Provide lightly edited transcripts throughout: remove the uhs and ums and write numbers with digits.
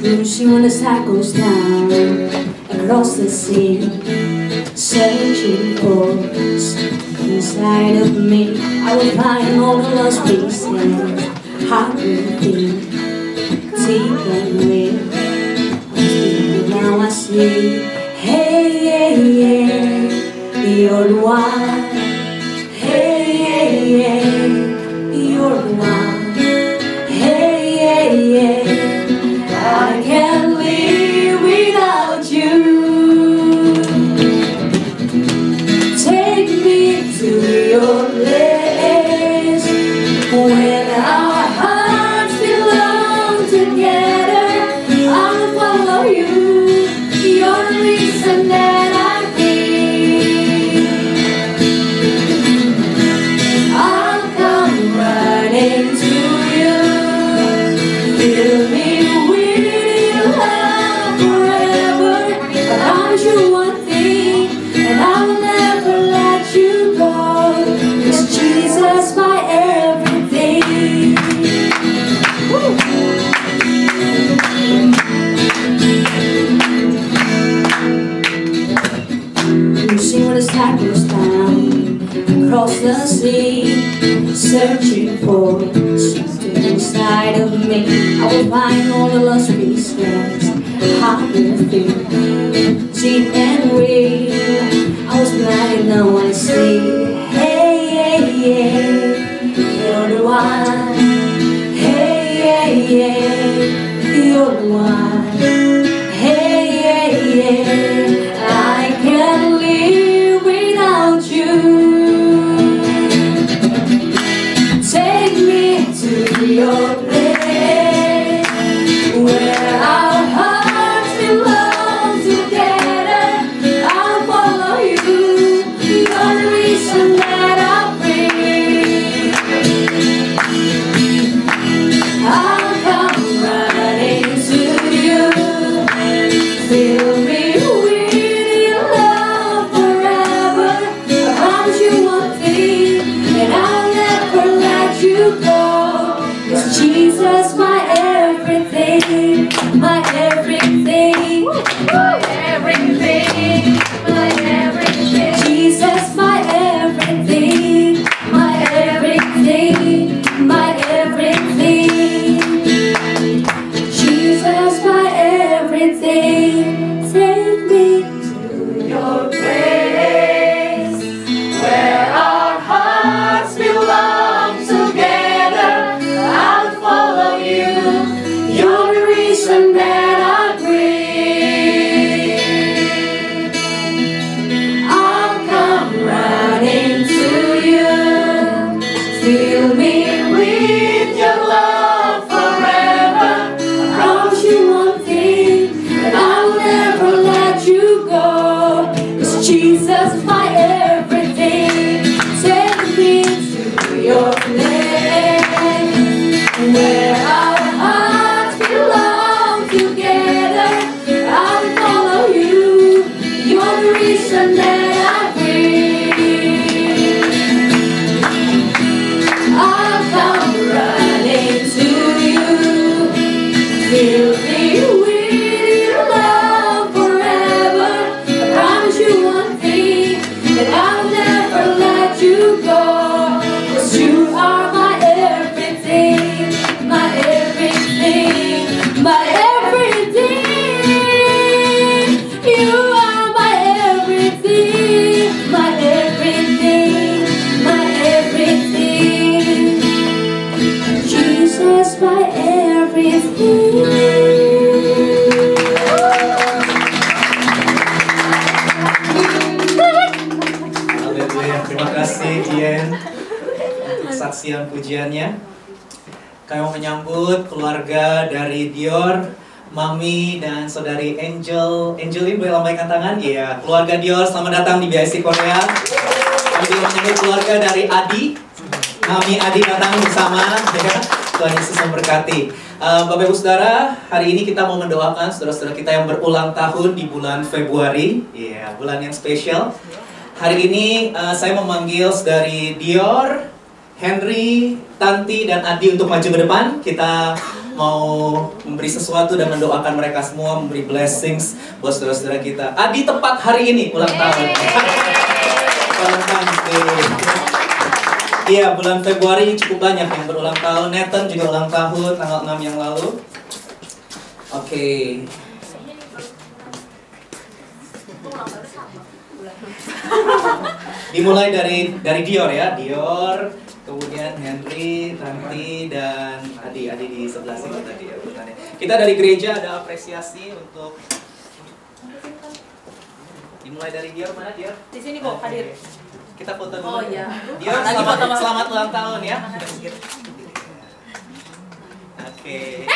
Pushing when the sun goes down across the sea, searching for something inside of me. I will find all the lost pieces, heart will be deep and real. Now I see, hey, yeah, yeah, you're the one. Hey, yeah, yeah, you're the one. Hey, yeah, yeah, I can't live without you. Take me to your place when our hearts belong together. I'll follow you. You're the reason that I breathe. I'll come running to you. Fill me with your love forever. I promise you one thing, and I will never let you go. 'Cause Jesus, my everything. Woo! Pushing when the sun goes down across the sea, searching for something inside of me. I will find all the lost pieces, heart will feel deep and real. I was blind and now I see. Hey, yeah, yeah, you're the one. Hey, yeah, yeah, you're the one. Hey, yeah, yeah, I can't live without you. Take me to your place where our hearts belong together. I'll follow you. You're the reason that I breathe. I'll come running to you. Fill me with your love forever. I promise you one thing, and I'll never let you go. 'Cause Jesus, my everything, my everything, my everything, my everything. Jesus, my everything, my everything, my everything. Jesus, my everything. Take me to your place where our hearts belong together. I'll follow you. You're the reason that I breathe. I'll come running to you. Fill me with your love forever. I promise you one thing, and I'll never let you go. 'Cause Jesus, my everything. Take me to your place where our hearts belong together. I'll follow you. You're the reason that I breathe. I'll come running to you. Fill me with your love forever. I promise you one thing, that I'll never let you go. 'Cause you are my everything, my everything, my everything. You are my everything, my everything, my everything. Jesus, my everything. Haleluya, terima kasih Ien untuk kesaksian pujiannya. Kami mau menyambut keluarga dari Dior, Mami dan saudari Angel. Angel ini boleh lambaikan tangan? Iya, keluarga Dior, selamat datang di BIC Korea. Kami juga menyambut keluarga dari Adi. Mami Adi datang bersama, ya. Tuhan Yesus memberkati. Bapak Ibu Saudara, hari ini kita mau mendoakan saudara-saudara kita yang berulang tahun di bulan Februari. Iya, bulan yang spesial. Hari ini saya memanggil dari Dior, Henry, Tanti, dan Adi untuk maju ke depan. Kita mau memberi sesuatu dan mendoakan mereka semua, memberi blessings buat saudara-saudara kita. Adi tepat hari ini ulang tahun. Iya, bulan Februari cukup banyak yang berulang tahun. Nathan juga ulang tahun tanggal 6 yang lalu. Oke. Dimulai dari Dior ya, Dior, kemudian Henry, Tanti, dan Adi di sebelah sini tadi ya. Kita dari gereja ada apresiasi untuk. Dimulai dari Dior, mana Dior? Di sini kok hadir. Kita foto dulu. Oh iya. Dior, selamat ulang tahun ya. Oke.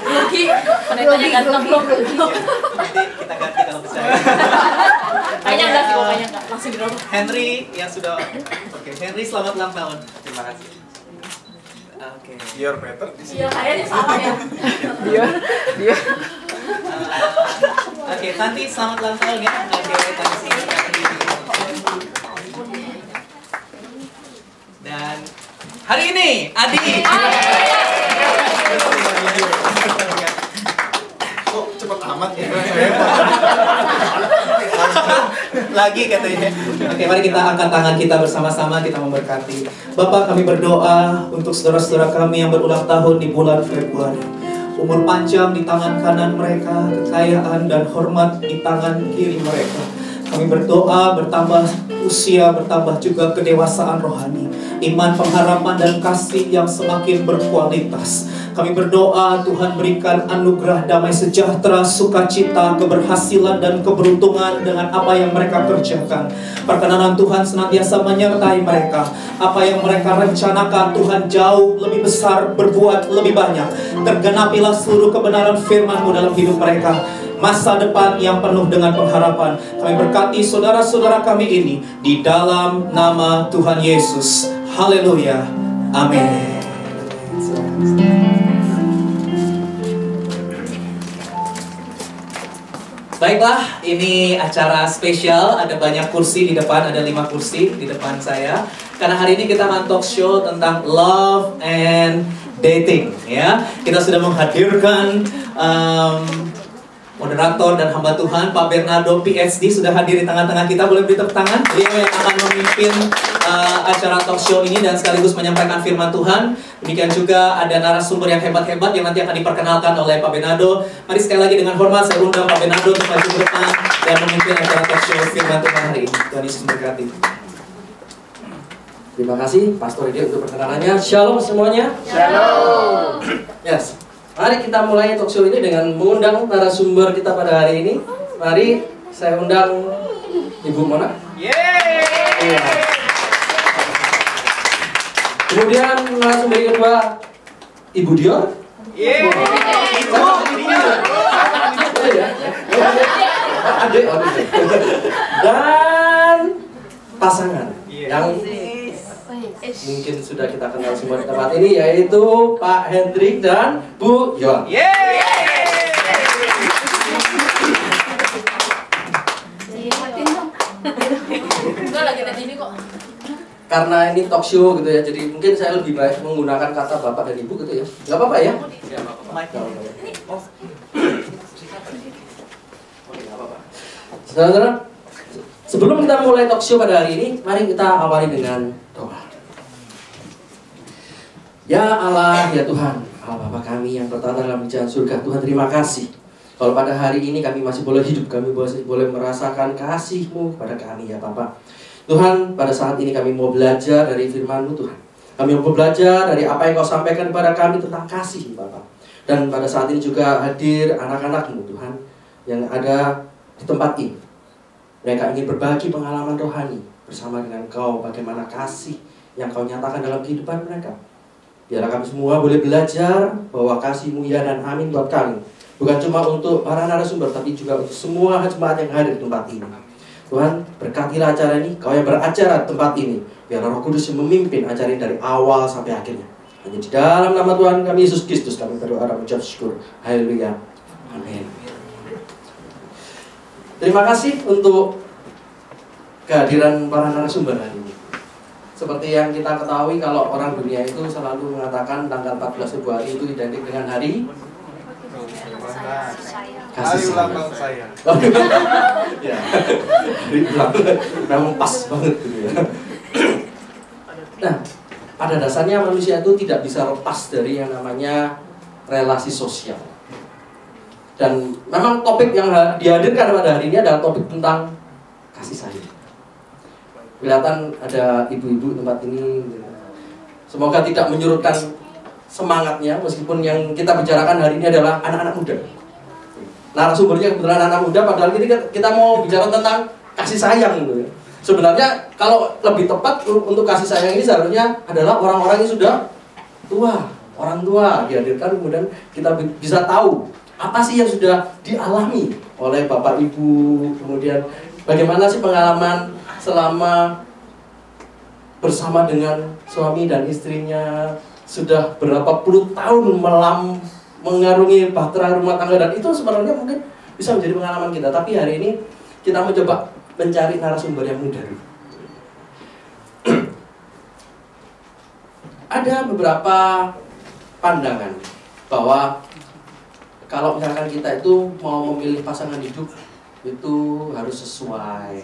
Luki, penetanya ganteng belum? Nanti kita ganti kalau bisa. Kayaknya enggak sih, kayaknya enggak. Langsung dirobot. Henry yang sudah. Oke, Henry selamat ulang tahun. Terima kasih. Oke. Dior Peter di sini. Iya, kayaknya salah ya. Dior. Oke, Tanti selamat ulang tahun ya. Oke, Tanti. Dan hari ini Adi. Kok cepet amat ya? Lagi katanya. Oke, mari kita angkat tangan kita bersama-sama, kita memberkati. Bapak, kami berdoa untuk saudara-saudara kami yang berulang tahun di bulan Februari. Umur panjang di tangan kanan mereka, kekayaan dan hormat di tangan kiri mereka. Kami berdoa bertambah usia, bertambah juga kedewasaan rohani, iman, pengharapan, dan kasih yang semakin berkualitas. Kami berdoa Tuhan berikan anugerah damai sejahtera, sukacita, keberhasilan, dan keberuntungan dengan apa yang mereka kerjakan. Perkenanan Tuhan senantiasa menyertai mereka. Apa yang mereka rencanakan Tuhan jauh lebih besar, berbuat lebih banyak. Tergenapilah seluruh kebenaran firman-Mu dalam hidup mereka. Masa depan yang penuh dengan pengharapan. Kami berkati saudara-saudara kami ini di dalam nama Tuhan Yesus. Haleluya. Amin. Baiklah, ini acara spesial. Ada banyak kursi di depan, ada 5 kursi di depan saya. Karena hari ini kita akan talk show tentang love and dating, ya. Kita sudah menghadirkan moderator dan hamba Tuhan, Pak Bernardo PhD sudah hadir di tengah-tengah kita. Boleh beri tepuk tangan? Beliau yang akan memimpin acara talk show ini dan sekaligus menyampaikan firman Tuhan. Demikian juga ada narasumber yang hebat-hebat yang nanti akan diperkenalkan oleh Pak Bernardo. Mari sekali lagi dengan hormat saya undang Pak Bernardo untuk maju ke depan dan memimpin acara talk show firman Tuhan hari ini. Tuhan Yesus memberkati. Terima kasih Pastor Edi untuk perkenalannya. Shalom semuanya. Shalom. Yes. Mari kita mulai talk show ini dengan mengundang narasumber kita pada hari ini. Mari saya undang Ibu Mona. Yeay. Kemudian narasumber yang kedua Ibu Dior. Yeay. Adik. Dan pasangan yang mungkin sudah kita kenal semua di tempat ini, yaitu Pak Hendrik dan Bu Yon. Enggak lagi tadi ini kok. Karena ini talk show gitu ya, jadi mungkin saya lebih baik menggunakan kata Bapak dan Ibu gitu ya. Gak apa-apa ya? Gak apa-apa. Saudara-saudara, sebelum kita mulai talk show pada hari ini, mari kita awali dengan doa. Ya Allah, ya Tuhan, Allah Bapa kami yang bertata dalam kerajaan surga, Tuhan terima kasih. Kalau pada hari ini kami masih boleh hidup, kami masih boleh merasakan kasih-Mu kepada kami ya Bapa. Tuhan, pada saat ini kami mau belajar dari firman-Mu Tuhan. Kami mau belajar dari apa yang Kau sampaikan kepada kami tentang kasih Bapa. Dan pada saat ini juga hadir anak-anak-Mu Tuhan yang ada di tempat ini. Mereka ingin berbagi pengalaman rohani bersama dengan Kau, bagaimana kasih yang Kau nyatakan dalam kehidupan mereka. Biarlah kami semua boleh belajar bahwa kasih-Mu ya dan amin buat kami. Bukan cuma untuk para narasumber, tapi juga untuk semua jemaat yang hadir di tempat ini. Tuhan, berkatilah acara ini, Kau yang beracara di tempat ini. Biarlah Roh Kudus yang memimpin acara ini dari awal sampai akhirnya. Hanya di dalam nama Tuhan kami Yesus Kristus kami berdoa dan mengucap syukur. Haleluya. Amin. Terima kasih untuk kehadiran para narasumber hari ini. seperti yang kita ketahui kalau orang dunia itu selalu mengatakan tanggal 14 Februari itu identik dengan hari Hari ulang tahun saya. Ya, hari ulang memang pas banget gitu ya. Nah, pada dasarnya manusia itu tidak bisa lepas dari yang namanya relasi sosial. Dan memang topik yang dihadirkan pada hari ini adalah topik tentang kasih sayang. Kelihatan ada ibu-ibu tempat ini. Semoga tidak menyurutkan semangatnya, meskipun yang kita bicarakan hari ini adalah anak-anak muda. Narasumbernya kebetulan anak muda, padahal ini kita mau bicara tentang kasih sayang gitu ya. Sebenarnya kalau lebih tepat untuk kasih sayang ini seharusnya adalah orang-orang yang sudah tua, orang tua dihadirkan, kemudian kita bisa tahu apa sih yang sudah dialami oleh bapak ibu, kemudian bagaimana sih pengalaman selama bersama dengan suami dan istrinya, sudah berapa puluh tahun mengarungi bahtera rumah tangga, dan itu sebenarnya mungkin bisa menjadi pengalaman kita. Tapi hari ini kita mencoba mencari narasumber yang muda dulu. Ada beberapa pandangan bahwa kalau misalkan kita itu mau memilih pasangan hidup itu harus sesuai,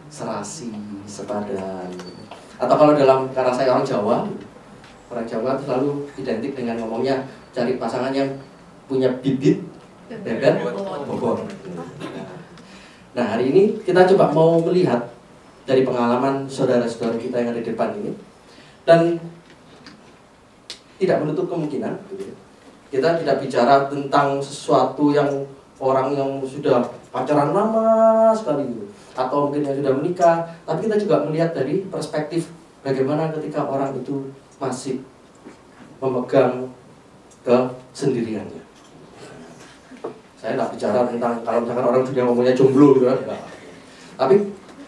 serasi, sepadan. Atau kalau karena saya orang Jawa selalu identik dengan ngomongnya cari pasangan yang punya bibit, bebet, bobot. Nah, hari ini kita coba mau melihat dari pengalaman saudara-saudara kita yang ada di depan ini, dan tidak menutup kemungkinan kita tidak bicara tentang sesuatu yang orang yang sudah pacaran lama sekali atau mungkin yang sudah menikah, tapi kita juga melihat dari perspektif bagaimana ketika orang itu masih memegang kesendiriannya. Saya tidak bicara tentang kalau misalkan orang dunia ngomongnya jomblo gitu kan. Tapi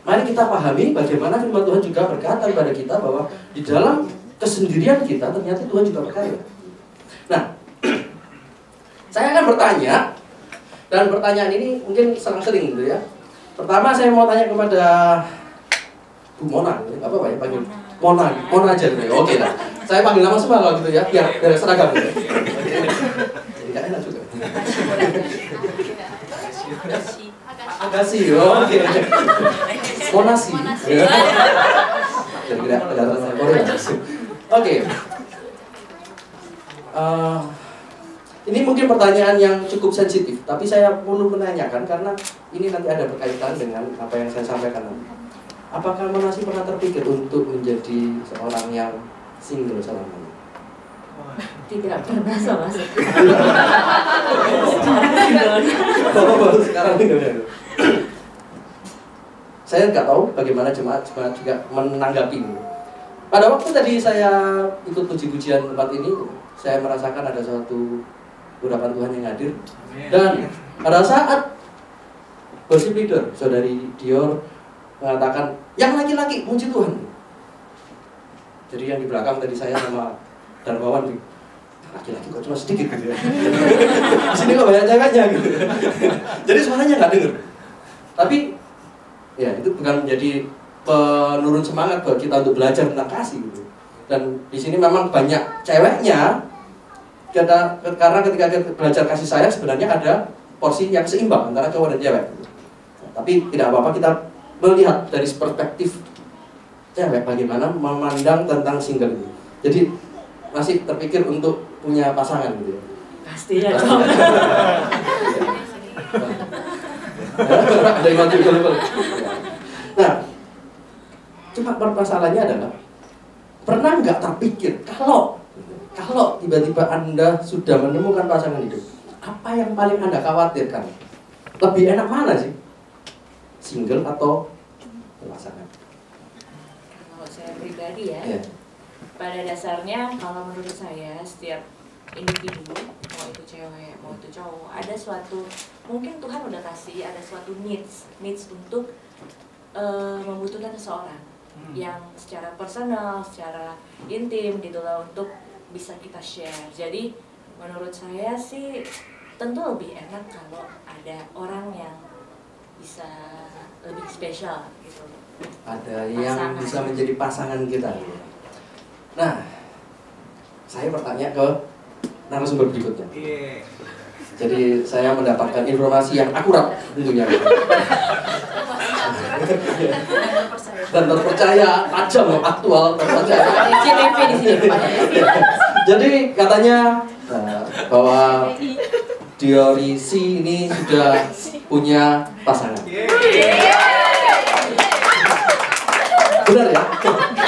mari kita pahami bagaimana firman Tuhan juga berkata kepada kita bahwa di dalam kesendirian kita ternyata Tuhan juga berkarya. Nah, saya akan bertanya, dan pertanyaan ini mungkin sering gitu ya. Pertama saya mau tanya kepada Bu Mona, apa Pak ya panggil? Mona aja gitu ya. Oke lah. Saya panggil nama semua kalau gitu ya, biar seragam gitu. Jadi gak enak juga. Agassi, oke. Monasi. Kira-kira kelihatan Korea. Oke. Ini mungkin pertanyaan yang cukup sensitif, tapi saya perlu menanyakan karena ini nanti ada berkaitan dengan apa yang saya sampaikan nanti. Apakah Monasi pernah terpikir untuk menjadi seorang yang single selamanya? Tidak pernah sama sekali. Sekarang single. Saya nggak tahu bagaimana jemaat juga menanggapi ini. Pada waktu tadi saya ikut puji-pujian tempat ini, saya merasakan ada suatu urapan Tuhan yang hadir. Dan pada saat worship leader, saudari Dior mengatakan, yang laki-laki muji Tuhan. Jadi yang di belakang tadi saya sama Darmawan, laki-laki kok cuma sedikit gitu ya. Di sini kok banyak ceweknya gitu. Jadi suaranya nggak dengar. Tapi ya itu bukan menjadi penurun semangat buat kita untuk belajar tentang kasih gitu. Dan di sini memang banyak ceweknya. Karena ketika kita belajar kasih sayang sebenarnya ada porsi yang seimbang antara cowok dan cewek. Tapi tidak apa-apa kita melihat dari perspektif cewek bagaimana memandang tentang single ini. Jadi masih terpikir untuk punya pasangan gitu ya. Pastinya dong. Ada yang mati betul-betul. Nah, cuma permasalahannya adalah pernah nggak terpikir kalau tiba-tiba Anda sudah menemukan pasangan hidup, apa yang paling Anda khawatirkan? Lebih enak mana sih? Single atau pasangan? Kalau saya pribadi ya, pada dasarnya kalau menurut saya setiap individu, mau itu cewek, mau itu cowok, ada suatu, mungkin Tuhan udah kasih ada suatu needs untuk membutuhkan seseorang yang secara personal, secara intim gitu lah, untuk bisa kita share. Jadi menurut saya sih tentu lebih enak kalau ada orang yang bisa lebih spesial gitu. ada yang Pasangan. bisa menjadi pasangan kita. Nah, saya bertanya ke narasumber berikutnya. Jadi saya mendapatkan informasi yang akurat tentunya dan terpercaya, tajam, aktual, terpercaya. CTV di sini. Jadi katanya bahwa Diorisi ini sudah punya pasangan. Benar ya?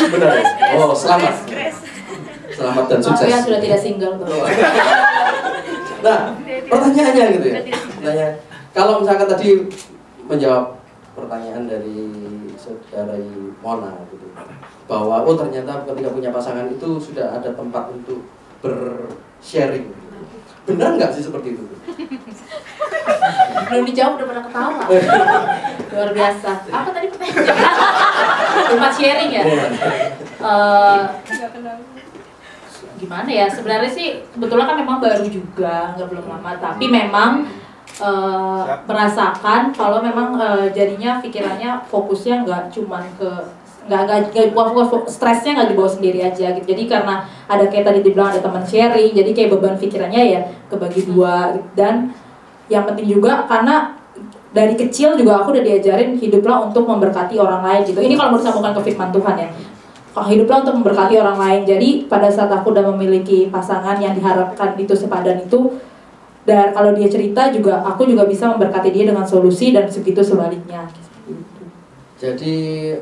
Benar ya? Oh, selamat. Selamat dan sukses. Tapi sudah tidak single. Nah, pertanyaannya gitu ya. Pertanyaan, kalau misalkan tadi menjawab pertanyaan dari saudara Mona gitu, bahwa oh ternyata ketika punya pasangan itu sudah ada tempat untuk bersharing. Benar nggak sih seperti itu? Belum dijawab udah pada ketawa. Luar biasa. Apa tadi pertanyaannya? Tempat sharing ya? Gimana ya, sebenarnya sih kebetulan kan memang baru juga, nggak belum lama, tapi memang merasakan kalau memang jadinya pikirannya fokusnya nggak cuman ke nggak fokus stresnya nggak dibawa sendiri aja gitu. Jadi karena ada kayak tadi dibilang ada teman sharing, jadi kayak beban pikirannya ya kebagi dua gitu. Dan yang penting juga karena dari kecil juga aku udah diajarin hiduplah untuk memberkati orang lain gitu. Ini kalau bersambungkan ke firman Tuhan ya. Kalau hiduplah untuk memberkati orang lain. Jadi pada saat aku udah memiliki pasangan yang diharapkan itu sepadan itu, dan kalau dia cerita juga aku juga bisa memberkati dia dengan solusi dan segitu sebaliknya. Jadi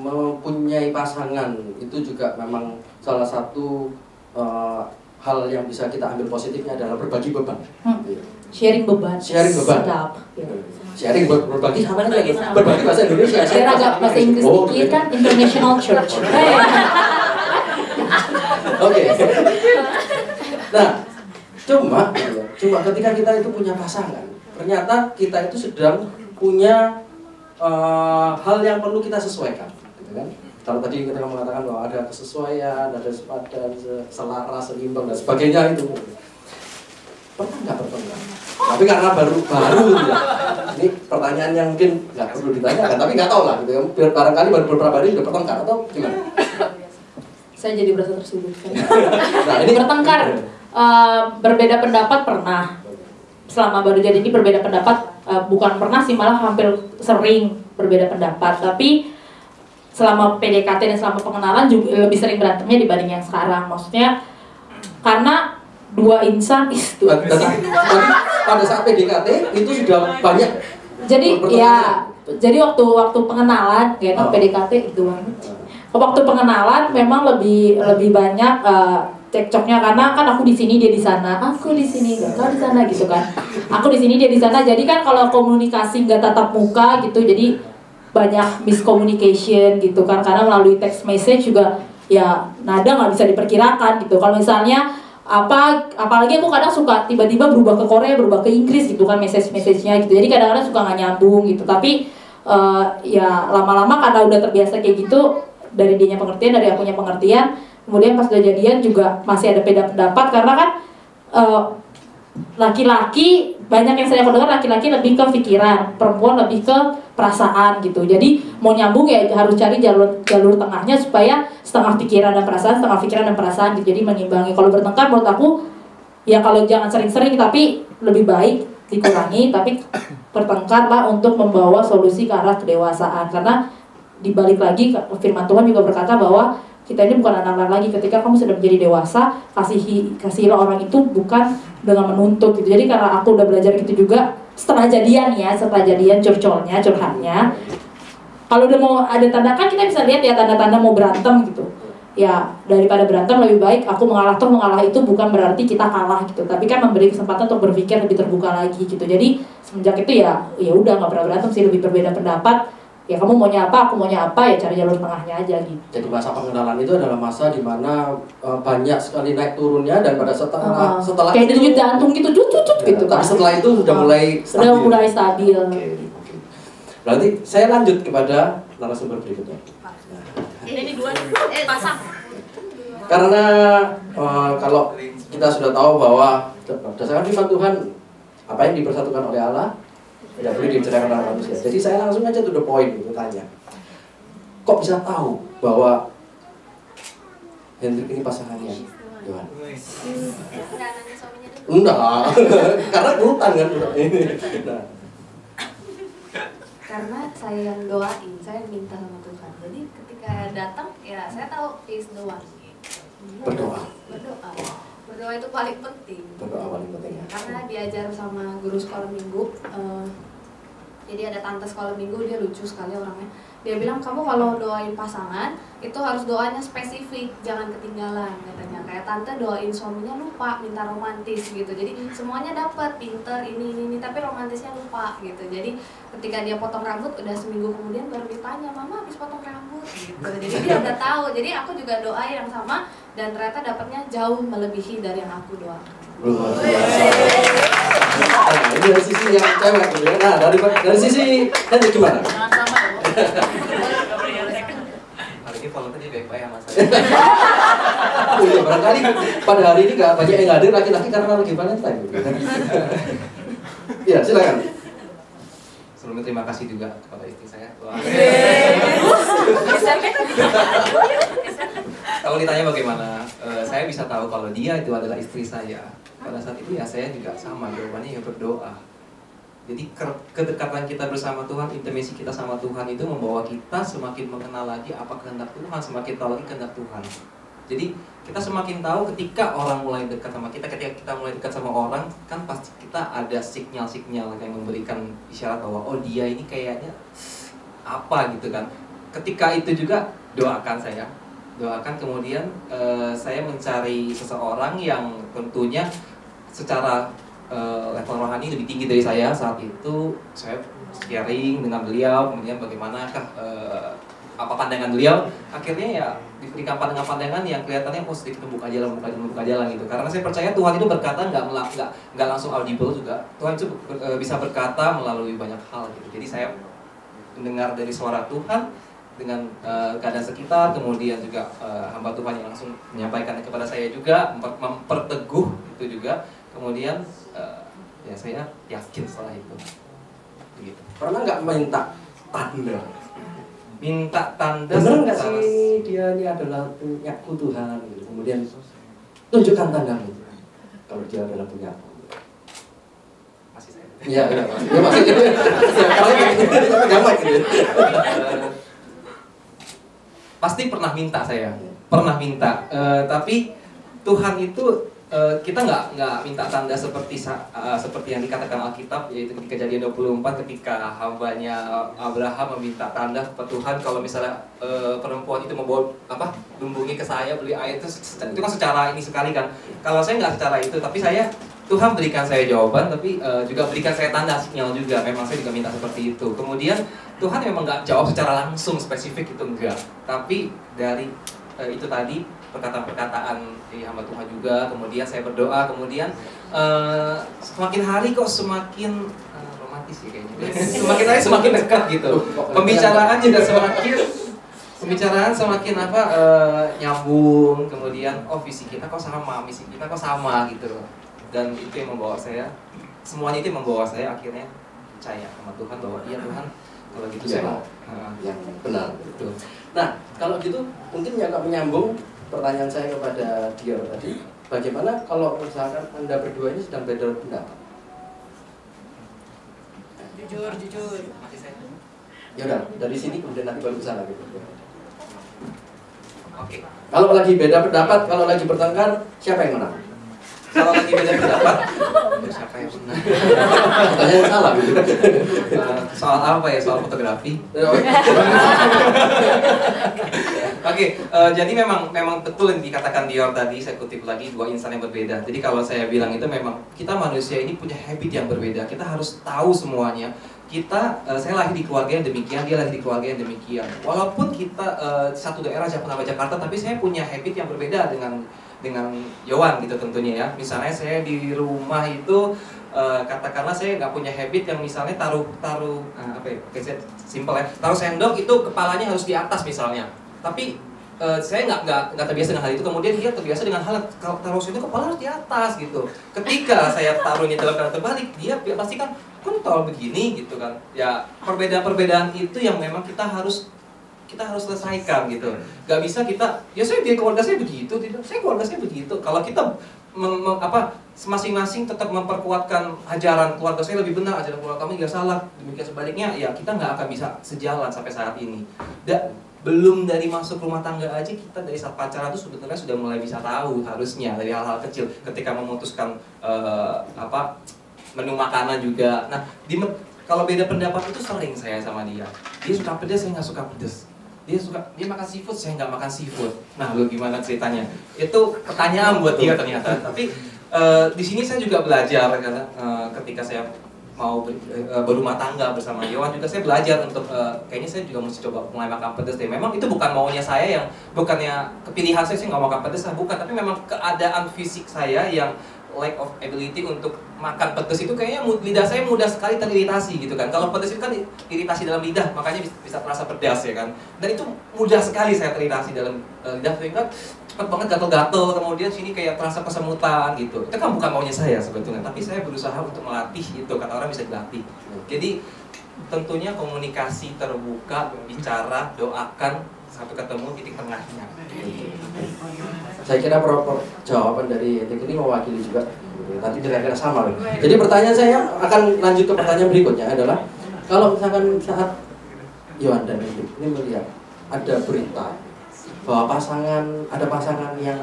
mempunyai pasangan itu juga memang salah satu hal yang bisa kita ambil positifnya adalah berbagi beban. Sharing beban. Sharing beban. Sedap. Ya. Sharing berbagi sama lagi. Berbagi bahasa Indonesia. Biar agak bahasa Inggris sedikit kan international church. Oke. Nah, cuma ketika kita itu punya pasangan, ternyata kita itu sedang punya hal yang perlu kita sesuaikan, gitu kan? Kalau tadi kita mengatakan bahwa ada kesesuaian, ada sepadan, selaras, seimbang dan sebagainya itu. Pernah nggak bertengkar? Tapi karena baru ya. Ini pertanyaan yang mungkin nggak perlu ditanyakan, tapi nggak tahu lah gitu ya. Barangkali baru beberapa hari sudah bertengkar atau gimana? Saya jadi berasa tersudut. Nah, ini bertengkar, berbeda pendapat pernah. Selama baru jadi ini berbeda pendapat, bukan pernah sih, malah hampir sering berbeda pendapat. Tapi selama PDKT dan selama pengenalan juga lebih sering berantemnya dibanding yang sekarang. Maksudnya karena dua insan itu. Pada saat PDKT itu sudah banyak. Jadi ya, jadi waktu pengenalan, kayak PDKT itu banget. Waktu pengenalan memang lebih banyak cekcoknya karena kan aku di sini dia di sana, aku di sini kau di sana gitu kan. Aku di sini dia di sana. Jadi kan kalau komunikasi nggak tatap muka gitu, jadi banyak miscommunication gitu kan, karena melalui text message juga ya nada nggak bisa diperkirakan gitu. Kalau misalnya apalagi aku kadang suka tiba-tiba berubah ke Korea, berubah ke Inggris gitu kan message-nya gitu. Jadi kadang-kadang suka nggak nyambung gitu. Tapi ya lama-lama karena udah terbiasa kayak gitu, dari dianya pengertian, dari akunya pengertian, kemudian pas udah jadian juga masih ada beda pendapat karena kan laki-laki, banyak yang saya dengar laki-laki lebih ke pikiran, perempuan lebih ke perasaan gitu. Jadi mau nyambung ya harus cari jalur tengahnya supaya setengah pikiran dan perasaan gitu. Jadi mengimbangi. Kalau bertengkar menurut aku ya kalau jangan sering-sering, tapi lebih baik dikurangi, tapi bertengkarlah untuk membawa solusi ke arah kedewasaan. Karena dibalik lagi firman Tuhan juga berkata bahwa kita ini bukan anak-anak lagi. Ketika kamu sudah menjadi dewasa, kasihilah orang itu bukan dengan menuntut gitu. Jadi karena aku udah belajar gitu juga setelah jadian curhatnya, kalau udah mau ada tanda, kan kita bisa lihat ya tanda-tanda mau berantem gitu ya. Daripada berantem lebih baik aku mengalah itu bukan berarti kita kalah gitu, tapi kan memberi kesempatan untuk berpikir lebih terbuka lagi gitu. Jadi semenjak itu ya udah nggak pernah berantem sih, lebih berbeda pendapat. Ya kamu maunya apa, aku maunya apa, ya cari jalur tengahnya aja gitu. Jadi masa pengenalan itu adalah masa dimana banyak sekali naik turunnya, dan pada setelah kayak denyut jantung gitu, gitu kan. Tapi setelah itu sudah mulai stabil. Oke. Berarti saya lanjut kepada narasumber berikutnya. Ini dua pasang. Karena kalau kita sudah tahu bahwa berdasarkan firman Tuhan, apa yang dipersatukan oleh Allah tidak boleh diceraikan oleh manusia. Jadi saya langsung aja to the point gitu tanya. kok bisa tahu bahwa Hendrik ini pasangannya Yohan? Enggak, karena hutan kan. Nah. Karena saya yang doain, saya minta sama Tuhan. Jadi ketika datang, ya saya tahu is the one. Berdoa. Berdoa itu paling penting. Berdoa paling penting ya. Karena diajar sama guru sekolah minggu. Jadi ada tante sekolah minggu, dia lucu sekali orangnya. Dia bilang, kamu kalau doain pasangan itu harus doanya spesifik, jangan ketinggalan katanya. Kayak tante doain suaminya lupa, minta romantis gitu. Jadi semuanya dapat, pinter ini, tapi romantisnya lupa gitu. Jadi ketika dia potong rambut, udah seminggu kemudian baru ditanya, mama habis potong rambut gitu. Jadi dia udah tahu. Jadi aku juga doa yang sama dan ternyata dapatnya jauh melebihi dari yang aku doakan. Luar biasa. Nah, ini dari sisi yang cewek gitu ya. Nah, dari sisi Hendrik gimana? Jangan sama ya, Bu. Hari ini followernya baik-baik sama saya. Oh iya, barangkali pada hari ini nggak banyak yang hadir laki-laki karena lagi Valentine gitu. Iya, silakan. Sebelumnya terima kasih juga kepada istri saya. Wah. Kalau ditanya bagaimana, saya bisa tahu kalau dia itu adalah istri saya. Pada saat itu ya saya juga sama, jawabannya ya berdoa. Jadi kedekatan kita bersama Tuhan, intimasi kita sama Tuhan itu membawa kita semakin mengenal lagi apa kehendak Tuhan, semakin tahu lagi kehendak Tuhan. Jadi kita semakin tahu ketika orang mulai dekat sama kita, ketika kita mulai dekat sama orang, kan pasti kita ada sinyal-sinyal yang memberikan isyarat bahwa oh dia ini kayaknya apa gitu kan. Ketika itu juga doakan saya. Doakan kemudian saya mencari seseorang yang tentunya secara level rohani lebih tinggi dari saya. Saat itu saya sharing dengan beliau, kemudian bagaimanakah apa pandangan beliau. Akhirnya ya diberikan pandangan-pandangan yang kelihatannya oh sedikit membuka jalan gitu. Karena saya percaya Tuhan itu berkata nggak langsung audible juga. Tuhan itu bisa berkata melalui banyak hal gitu. Jadi saya mendengar dari suara Tuhan dengan keadaan sekitar, kemudian juga hamba Tuhan yang langsung menyampaikan kepada saya juga, memperteguh itu juga, kemudian ya saya yakin setelah itu. Begitu. Pernah nggak minta tanda? Minta tanda. Benar nggak sih dia ini adalah punyaku Tuhan? Gitu. Kemudian tunjukkan tandamu kalau dia adalah punyaku. Masih saya. Iya, masih. Ya masih. Ya gampang gitu. Pasti pernah minta saya, pernah minta. Tapi Tuhan itu kita nggak minta tanda seperti yang dikatakan Alkitab, yaitu di Kejadian 24 ketika hambanya Abraham meminta tanda kepada Tuhan kalau misalnya perempuan itu membawa lumbungnya ke saya beli air itu kan secara ini sekali kan. Kalau saya nggak secara itu, tapi Tuhan berikan saya jawaban, tapi juga berikan saya tanda sinyal juga. Memang saya juga minta seperti itu. Kemudian Tuhan memang nggak jawab secara langsung spesifik itu enggak, tapi dari itu tadi perkataan-perkataan di hamba Tuhan juga. Kemudian saya berdoa, kemudian semakin hari kok semakin romantis ya kayaknya. Semakin hari semakin dekat gitu. Pembicaraan juga semakin nyambung. Kemudian visi kita kok sama, misi kita kok sama gitu. Dan itu yang membawa saya, semuanya itu membawa saya akhirnya percaya sama Tuhan bahwa iya Tuhan, kalau gitu saya mau. Yang benar betul. Nah, kalau gitu mungkin yang agak menyambung pertanyaan saya kepada dia tadi, bagaimana kalau misalkan Anda berdua ini sedang beda pendapat? Jujur. Masih saya. Ya udah, dari sini kemudian nanti baru ke sana gitu. Oke. Kalau lagi beda pendapat, kalau lagi bertengkar, siapa yang menang? Kalau lagi beda pendapat, siapa yang benar? Pertanyaan salah gitu. Soal apa ya? Soal fotografi. Oke, jadi memang betul yang dikatakan Dior tadi, saya kutip lagi, dua insan yang berbeda. Jadi kalau saya bilang itu memang kita manusia ini punya habit yang berbeda. Kita harus tahu semuanya. Saya lahir di keluarga yang demikian, dia lahir di keluarga yang demikian. Walaupun kita satu daerah Jakarta, tapi saya punya habit yang berbeda dengan Yohan gitu tentunya ya. Misalnya saya di rumah itu katakanlah saya nggak punya habit yang misalnya taruh simple ya, taruh sendok itu kepalanya harus di atas misalnya. Tapi saya nggak terbiasa dengan hal itu. Kemudian dia terbiasa dengan hal taruh sendok kepala harus di atas gitu. Ketika saya taruhnya dalam keadaan terbalik, dia pasti kan taruh begini gitu kan. Ya perbedaan itu yang memang kita harus kita harus selesaikan gitu. Gak bisa kita, ya saya di keluarga saya begitu, tidak, saya keluarga saya begitu. Kalau kita masing-masing tetap memperkuatkan ajaran keluarga saya lebih benar, ajaran keluarga kami nggak salah, demikian sebaliknya, ya kita nggak akan bisa sejalan sampai saat ini. Belum dari masuk rumah tangga aja, kita dari saat pacaran itu sebetulnya sudah mulai bisa tahu harusnya dari hal-hal kecil, ketika memutuskan menu makanan juga. Nah, kalau beda pendapat itu sering saya sama dia suka pedas, saya nggak suka pedas. Dia makan seafood, saya nggak makan seafood. Nah, lu gimana ceritanya? Itu pertanyaan buat dia ternyata. Tapi di sini saya juga belajar karena ketika saya mau berumah tangga bersama Yohan juga saya belajar untuk kayaknya saya juga mesti coba mulai makan pedas deh. Memang itu bukan maunya saya, yang bukannya kepilihan saya nggak makan pedas, bukan, tapi memang keadaan fisik saya yang lack of ability untuk makan pedas itu kayaknya lidah saya mudah sekali teriritasi gitu kan. Kalau pedas itu kan iritasi dalam lidah, makanya bisa terasa pedas ya kan. Dan itu mudah sekali saya teriritasi dalam lidah, sehingga cepat banget gatel-gatel, kemudian sini kayak terasa kesemutan gitu. Itu kan bukan maunya saya sebetulnya, tapi saya berusaha untuk melatih itu, kata orang bisa dilatih. Jadi tentunya komunikasi terbuka, bicara, doakan, sampai ketemu titik tengahnya. Saya kira jawaban dari Etik ini mewakili juga. Nanti kira-kira sama. Jadi pertanyaan saya akan lanjut ke pertanyaan berikutnya adalah, kalau misalkan saat Yohan dan Etik ini melihat ada berita bahwa ada pasangan yang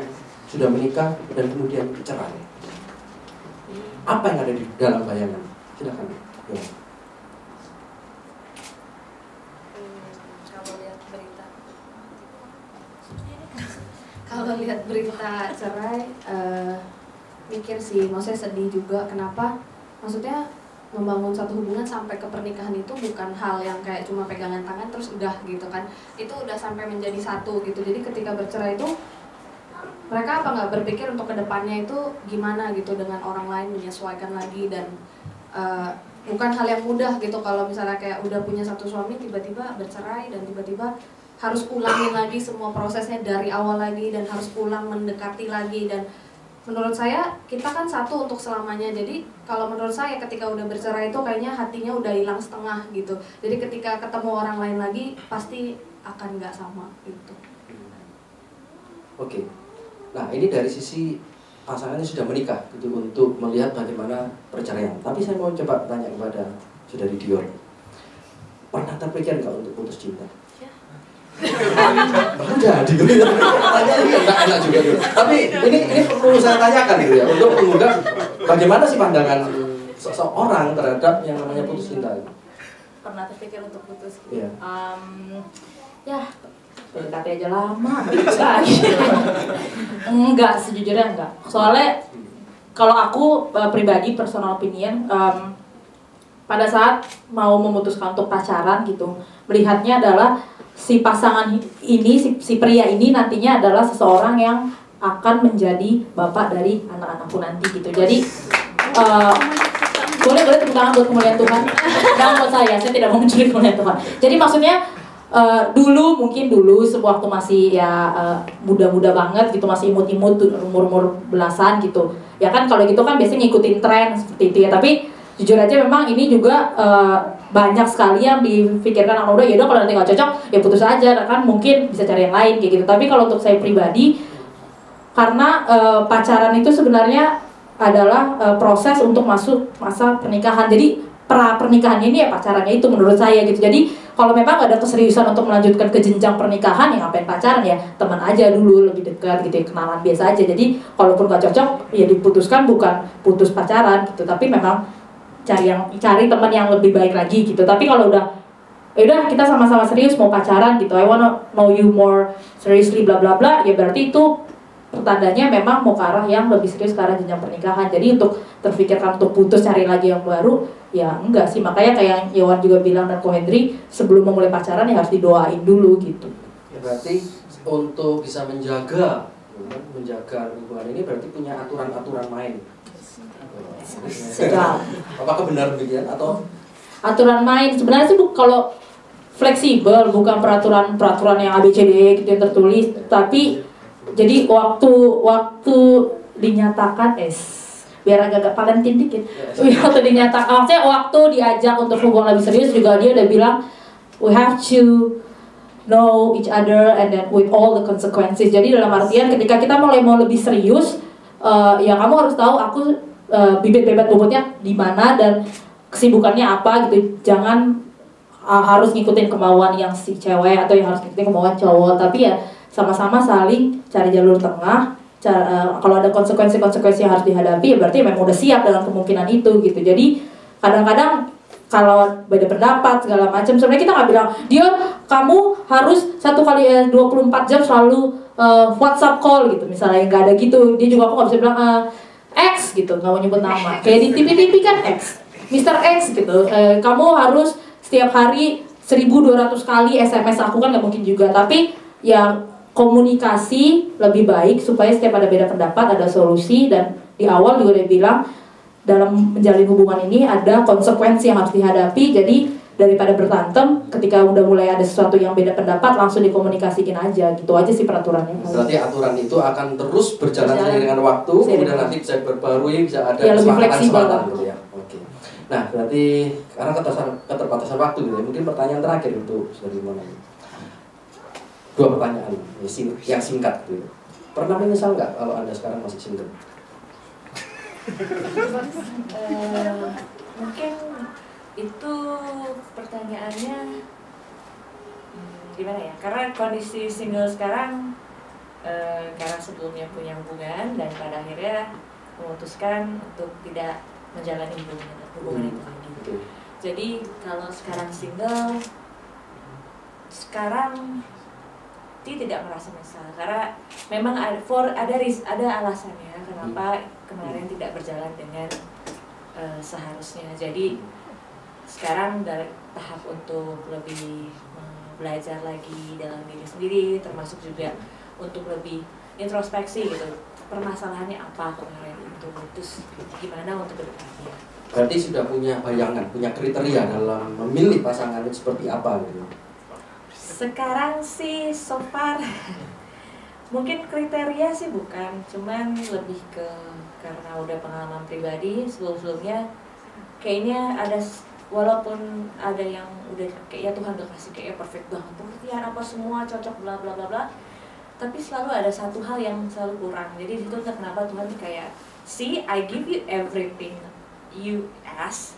sudah menikah dan kemudian cerai, apa yang ada di dalam bayangan? Silakan. Yohan. Kalau lihat berita cerai, mikir sih, maksudnya sedih juga. Kenapa? Maksudnya membangun satu hubungan sampai ke pernikahan itu bukan hal yang kayak cuma pegangan tangan terus udah gitu kan. Itu udah sampai menjadi satu gitu. Jadi ketika bercerai itu, mereka apa nggak berpikir untuk kedepannya itu gimana gitu dengan orang lain, menyesuaikan lagi. Dan bukan hal yang mudah gitu kalau misalnya kayak udah punya satu suami tiba-tiba bercerai dan tiba-tiba harus ulangin lagi semua prosesnya dari awal lagi, dan harus ulang mendekati lagi. Dan menurut saya kita kan satu untuk selamanya. Jadi kalau menurut saya ketika udah bercerai itu kayaknya hatinya udah hilang setengah gitu. Jadi ketika ketemu orang lain lagi pasti akan nggak sama gitu. Oke. Nah, ini dari sisi pasangannya sudah menikah gitu, untuk melihat bagaimana perceraian. Tapi saya mau coba tanya kepada Saudari Dior, pernah terpikir nggak untuk putus cinta? Baru jadi, tanya ini nggak enak juga gitu. Tapi ini perlu saya tanyakan gitu ya, untuk mengundang bagaimana sih pandangan seseorang terhadap yang namanya putus cinta. Pernah terpikir untuk putus? Iya. Ya, PDKT aja lama. Enggak, sejujurnya enggak. Soalnya kalau aku pribadi, personal opinion, pada saat mau memutuskan untuk pacaran gitu, melihatnya adalah si pasangan ini, si pria ini nantinya adalah seseorang yang akan menjadi bapak dari anak-anakku nanti gitu. Jadi boleh tepuk tangan buat kemuliaan Tuhan. Jangan buat saya tidak mau mencuri kemuliaan Tuhan. Jadi maksudnya mungkin dulu sewaktu masih ya muda-muda banget gitu, masih imut-imut, umur-umur belasan gitu. Ya kan kalau gitu kan biasanya ngikutin tren seperti itu ya. Tapi jujur aja memang ini juga banyak sekali yang dipikirkan anak muda, ya udah kalau nanti nggak cocok ya putus aja kan, mungkin bisa cari yang lain kayak gitu. Tapi kalau untuk saya pribadi, karena pacaran itu sebenarnya adalah proses untuk masuk masa pernikahan. Jadi pernikahannya ini ya pacarannya itu menurut saya gitu. Jadi kalau memang ada keseriusan untuk melanjutkan ke jenjang pernikahan, ya ngapain pacaran, ya teman aja dulu, lebih dekat gitu, kenalan biasa aja. Jadi kalaupun nggak cocok ya diputuskan, bukan putus pacaran gitu, tapi memang cari teman yang lebih baik lagi gitu. Tapi kalau udah kita sama-sama serius mau pacaran gitu, I wanna know you more seriously bla bla bla, ya berarti itu pertandanya memang mau ke arah yang lebih serius, ke arah jenjang pernikahan. Jadi untuk terfikirkan untuk putus cari lagi yang baru, ya enggak sih. Makanya kayak Yohan juga bilang dan Ko Hendri, sebelum memulai pacaran ya harus didoain dulu gitu. Ya berarti untuk bisa menjaga hubungan ini berarti punya aturan-aturan main. Sejauh. Apakah benar demikian atau aturan main sebenarnya sih kalau fleksibel, bukan peraturan yang ABCD gitu yang tertulis, tapi jadi waktu dinyatakan biar agak Valentine dikit. Waktu dinyatakan, maksudnya waktu diajak untuk hubungan lebih serius juga dia udah bilang we have to know each other and then with all the consequences. Jadi dalam artian ketika kita mulai mau lebih serius, ya kamu harus tahu aku bibit-bibit bobotnya di mana dan kesibukannya apa gitu. Jangan harus ngikutin kemauan yang si cewek atau yang harus ngikutin kemauan cowok, tapi ya sama-sama saling cari jalur tengah. Kalau ada konsekuensi yang harus dihadapi, ya berarti memang udah siap dengan kemungkinan itu gitu. Jadi kadang-kadang kalau beda pendapat segala macam, sebenarnya kita nggak bilang Dior kamu harus 1 kali 24 jam selalu WhatsApp call gitu misalnya, nggak ada gitu. Dia juga aku nggak bisa bilang X gitu, nggak mau nyebut nama kayak di TV kan X, Mr. X gitu. Kamu harus setiap hari 1200 kali SMS aku, kan nggak mungkin juga. Tapi ya komunikasi lebih baik supaya setiap ada beda pendapat ada solusi. Dan di awal juga dia bilang dalam menjalin hubungan ini ada konsekuensi yang harus dihadapi. Jadi daripada bertantem, ketika udah mulai ada sesuatu yang beda pendapat, langsung dikomunikasikan aja. Gitu aja sih peraturannya. Berarti aturan itu akan terus berjalan seiring dengan waktu, kemudian nanti bisa berbarui, bisa ada ya, kesepakatan gitu ya. Oke. Nah, berarti karena keterbatasan waktu gitu ya, mungkin pertanyaan terakhir untuk Saudari Mona. 2 pertanyaan yang singkat gitu. Pernah menyesal nggak kalau Anda sekarang masih single? Mungkin itu pertanyaannya gimana ya? Karena kondisi single sekarang, karena sebelumnya punya hubungan dan pada akhirnya memutuskan untuk tidak menjalani hubungan itu lagi. Jadi kalau sekarang single, sekarang tidak merasa menyesal karena memang ada alasannya kenapa kemarin tidak berjalan dengan seharusnya. Jadi sekarang dari tahap untuk lebih belajar lagi dalam diri sendiri, termasuk juga untuk lebih introspeksi gitu, permasalahannya apa kemarin itu, terus gimana untuk kedepannya. Berarti sudah punya bayangan, punya kriteria dalam memilih pasangan itu seperti apa gitu. Sekarang sih so far mungkin kriteria sih bukan, cuman lebih ke karena udah pengalaman pribadi sebelumnya kayaknya ada, walaupun ada yang udah kayak ya Tuhan udah kasih kayak perfect banget, pengertian apa semua cocok bla bla bla bla, tapi selalu ada satu hal yang selalu kurang. Jadi itu kenapa Tuhan kayak see I give you everything you ask,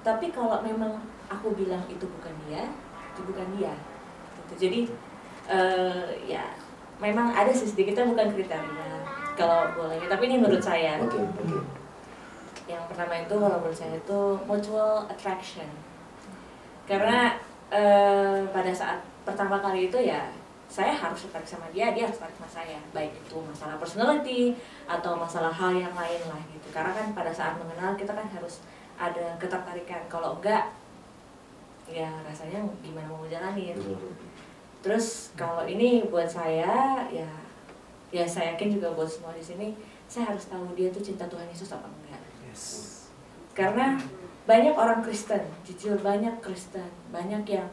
tapi kalau memang aku bilang itu bukan dia, itu bukan dia. Jadi ya memang ada sih sedikitnya bukan kriteria kalau boleh, tapi ini menurut saya. Okay. Yang pertama itu kalau menurut saya itu mutual attraction, karena pada saat pertama kali itu ya saya harus tertarik sama dia, dia harus tertarik sama saya, baik itu masalah personality atau masalah hal yang lain lah gitu. Karena kan pada saat mengenal kita kan harus ada ketertarikan, kalau enggak ya rasanya gimana mau jalanin. Terus kalau ini buat saya ya saya yakin juga buat semua di sini, saya harus tahu dia tuh cinta Tuhan Yesus apa enggak. Karena banyak orang Kristen, jujur banyak Kristen, banyak yang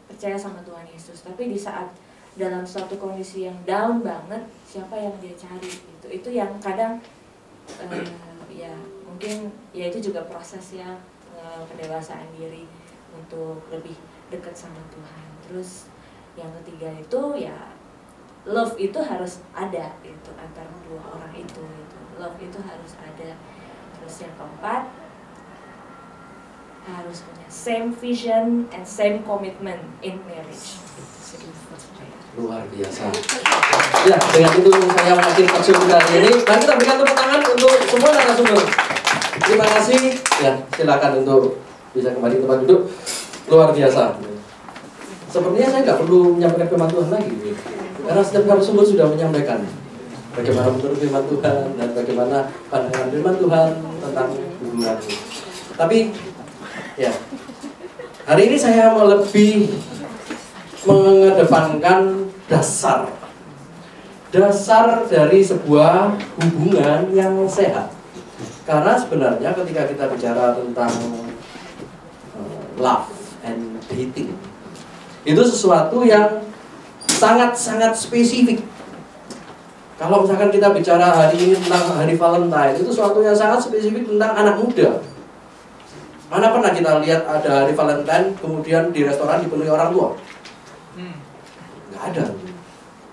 percaya sama Tuhan Yesus, tapi di saat dalam suatu kondisi yang down banget, siapa yang dia cari gitu. Itu yang kadang ya mungkin ya itu juga proses ya, pendewasaan diri untuk lebih dekat sama Tuhan. Terus yang ketiga itu ya love itu harus ada itu antara dua orang itu love itu harus ada. Terus yang keempat harus punya same vision and same commitment in marriage. Luar biasa. Ya, dengan itu saya mengakhiri talkshow kali ini. Mari kita berikan tepuk tangan untuk semua narasumber. Terima kasih. Ya, silakan untuk bisa kembali ke tempat duduk. Luar biasa. Sepertinya saya nggak perlu menyampaikan firman Tuhan lagi, karena setiap narasumber sudah menyampaikan bagaimana menurut firman Tuhan dan bagaimana pandangan firman Tuhan tentang hubungan. Tapi ya, hari ini saya mau lebih mengedepankan dasar dari sebuah hubungan yang sehat. Karena sebenarnya ketika kita bicara tentang love and dating, itu sesuatu yang sangat-sangat spesifik. Kalau misalkan kita bicara hari ini tentang hari Valentine, itu sesuatu yang sangat spesifik tentang anak muda. Mana pernah kita lihat ada hari Valentine kemudian di restoran dipenuhi orang tua? nggak ada.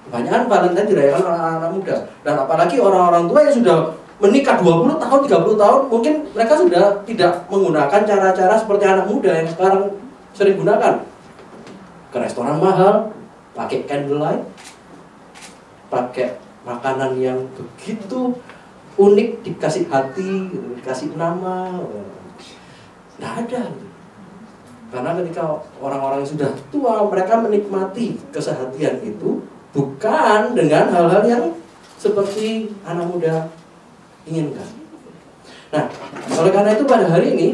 Kebanyakan Valentine dirayakan oleh anak-anak muda. Dan apalagi orang-orang tua yang sudah menikah 20 tahun, 30 tahun, mungkin mereka sudah tidak menggunakan cara-cara seperti anak muda yang sekarang sering gunakan. Ke restoran mahal, pakai candlelight, pakai makanan yang begitu unik, dikasih hati, dikasih nama. Nggak ada. Karena ketika orang-orang yang sudah tua, mereka menikmati kesehatian itu bukan dengan hal-hal yang seperti anak muda inginkan. Nah, oleh karena itu pada hari ini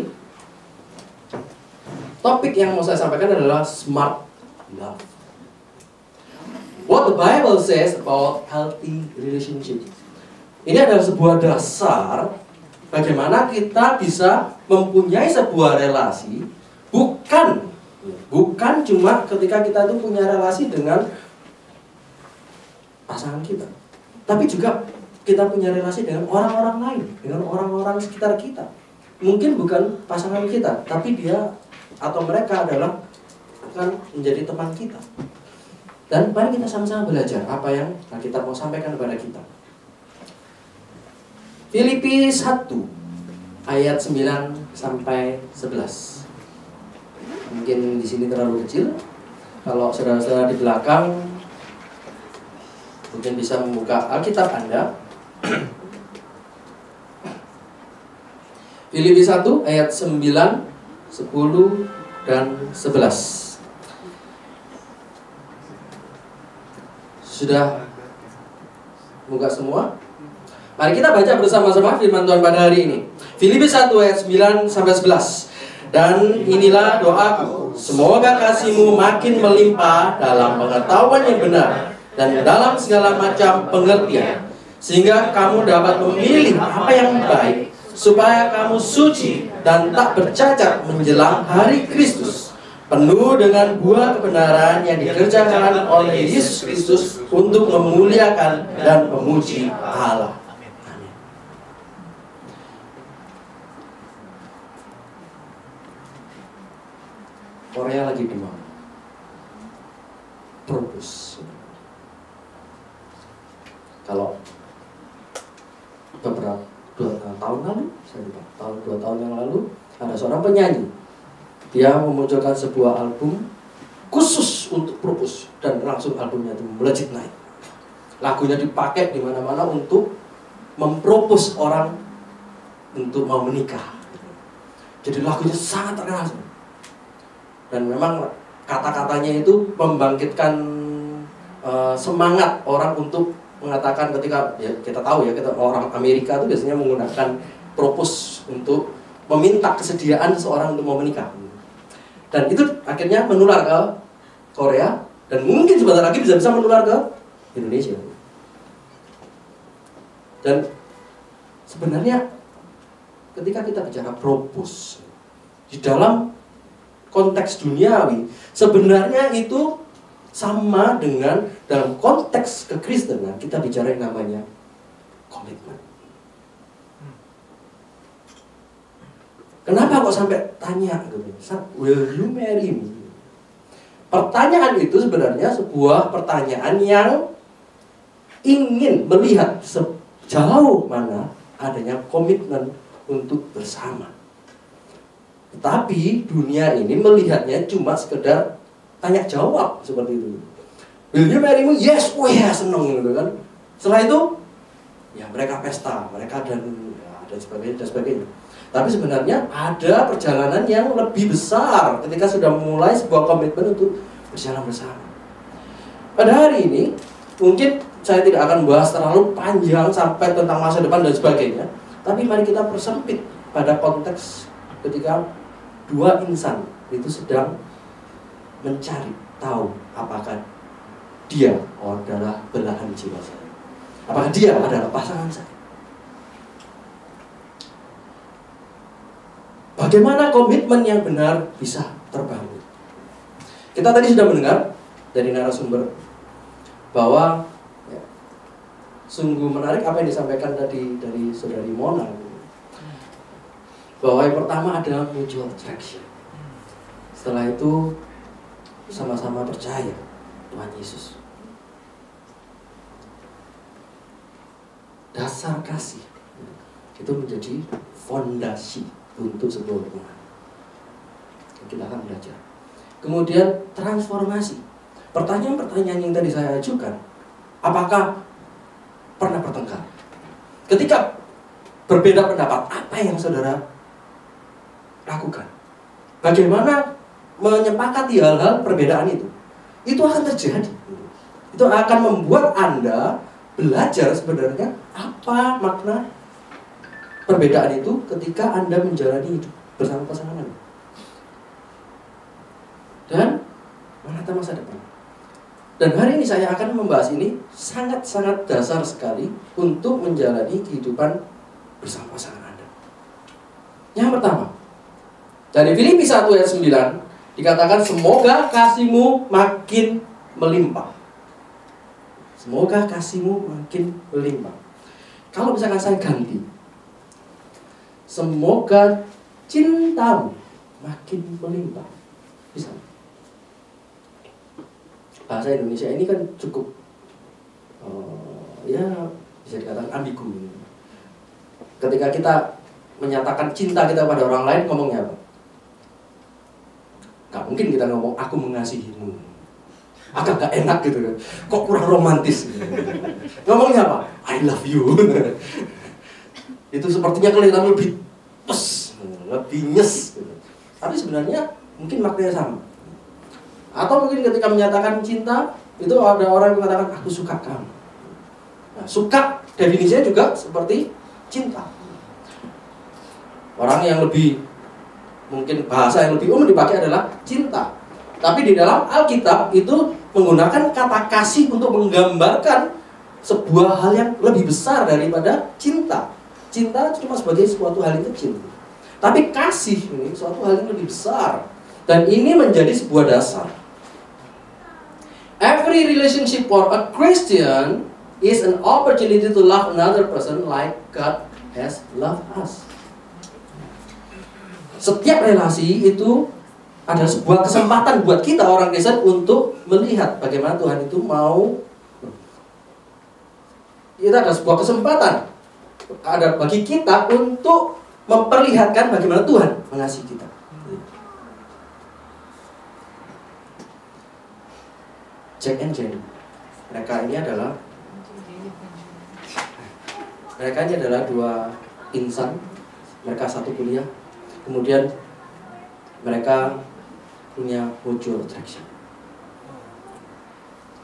topik yang mau saya sampaikan adalah smart love. What the Bible says about healthy relationship. Ini adalah sebuah dasar bagaimana kita bisa mempunyai sebuah relasi, bukan cuma ketika kita itu punya relasi dengan pasangan kita, tapi juga kita punya relasi dengan orang-orang lain, dengan orang-orang sekitar kita. Mungkin bukan pasangan kita, tapi dia atau mereka adalah akan menjadi teman kita. Dan mari kita sama-sama belajar apa yang kita mau sampaikan kepada kita. Filipi 1 ayat 9 sampai 11. Mungkin di sini terlalu kecil. Kalau saudara-saudara di belakang mungkin bisa membuka Alkitab Anda. Filipi 1 ayat 9, 10 dan 11. Sudah buka semua? Mari kita baca bersama-sama firman Tuhan pada hari ini. Filipi 1 ayat 9 sampai 11. Dan inilah doaku, semoga kasihmu makin melimpah dalam pengetahuan yang benar dan dalam segala macam pengertian, sehingga kamu dapat memilih apa yang baik, supaya kamu suci dan tak bercacat menjelang hari Kristus, penuh dengan buah kebenaran yang dikerjakan oleh Yesus Kristus untuk memuliakan dan memuji Allah. Korea lagi demam, purpose. Kalau beberapa 2 tahun lalu, saya lupa, 2 tahun yang lalu, ada seorang penyanyi. Dia memunculkan sebuah album khusus untuk purpose, dan langsung albumnya itu melejit naik. Lagunya dipakai di mana-mana untuk mempropose orang untuk mau menikah. Jadi lagunya sangat terkenal. Dan memang kata-katanya itu membangkitkan semangat orang untuk mengatakan ketika ya kita tahu ya, kita orang Amerika itu biasanya menggunakan propose untuk meminta kesediaan seseorang untuk mau menikah. Dan itu akhirnya menular ke Korea dan mungkin sebentar lagi bisa menular ke Indonesia. Dan sebenarnya ketika kita bicara propose di dalam konteks duniawi, sebenarnya itu sama dengan dalam konteks kekristenan kita bicara yang namanya komitmen. Kenapa kok sampai tanya gitu? Will you marry me? Pertanyaan itu sebenarnya sebuah pertanyaan yang ingin melihat sejauh mana adanya komitmen untuk bersama. Tapi dunia ini melihatnya cuma sekedar tanya jawab seperti itu. Will you marry me? Yes, oh ya, seneng gitu kan. Setelah itu ya mereka pesta, mereka dan sebagainya. Tapi sebenarnya ada perjalanan yang lebih besar ketika sudah mulai sebuah komitmen untuk berjalan bersama. Pada hari ini mungkin saya tidak akan bahas terlalu panjang sampai tentang masa depan dan sebagainya. Tapi mari kita persempit pada konteks ketika dua insan itu sedang mencari tahu apakah dia adalah belahan jiwa saya, apakah dia adalah pasangan saya. Bagaimana komitmen yang benar bisa terbangun? Kita tadi sudah mendengar dari narasumber bahwa ya, sungguh menarik apa yang disampaikan tadi dari saudari Mona, bahwa yang pertama adalah mutual attraction. Setelah itu sama-sama percaya Tuhan Yesus. dasar kasih itu menjadi fondasi untuk sebuah hubungan. Kita akan belajar. Kemudian transformasi. Pertanyaan-pertanyaan yang tadi saya ajukan, apakah pernah bertengkar? Ketika berbeda pendapat, apa yang saudara lakukan? Bagaimana menyepakati hal-hal perbedaan itu? Itu akan terjadi. Itu akan membuat Anda belajar sebenarnya apa makna perbedaan itu ketika Anda menjalani hidup bersama pasangan Anda. Dan menata masa depan. Dan hari ini saya akan membahas ini sangat-sangat dasar sekali untuk menjalani kehidupan bersama pasangan Anda. Yang pertama, dari Filipi 1 ayat 9 dikatakan semoga kasihmu makin melimpah. Semoga kasihmu makin melimpah. Kalau misalkan saya ganti, semoga cintamu makin melimpah. Bisa. Bahasa Indonesia ini kan cukup ya bisa dikatakan ambigu. Ketika kita menyatakan cinta kita pada orang lain, ngomongnya apa? Gak mungkin kita ngomong aku mengasihimu. Agak gak enak gitu kan. Kok kurang romantis gitu. Ngomongnya apa? I love you. Itu sepertinya kelihatan lebih lebih nyes gitu. Tapi sebenarnya mungkin maknanya sama. Atau mungkin ketika menyatakan cinta, itu ada orang yang mengatakan aku suka kamu. Nah, suka definisinya juga seperti cinta. Orang yang lebih, mungkin bahasa yang lebih umum dipakai adalah cinta. Tapi di dalam Alkitab itu menggunakan kata kasih untuk menggambarkan sebuah hal yang lebih besar daripada cinta. Cinta cuma sebagai suatu hal yang kecil. Tapi kasih ini suatu hal yang lebih besar. Dan ini menjadi sebuah dasar. Every relationship for a Christian is an opportunity to love another person like God has loved us. Setiap relasi itu ada sebuah kesempatan buat kita orang Kristen untuk melihat bagaimana Tuhan itu mau. Kita ada sebuah kesempatan ada bagi kita untuk memperlihatkan bagaimana Tuhan mengasihi kita. Jack and Jenny, mereka ini adalah dua insan. Mereka satu kuliah, kemudian mereka punya mutual attraction.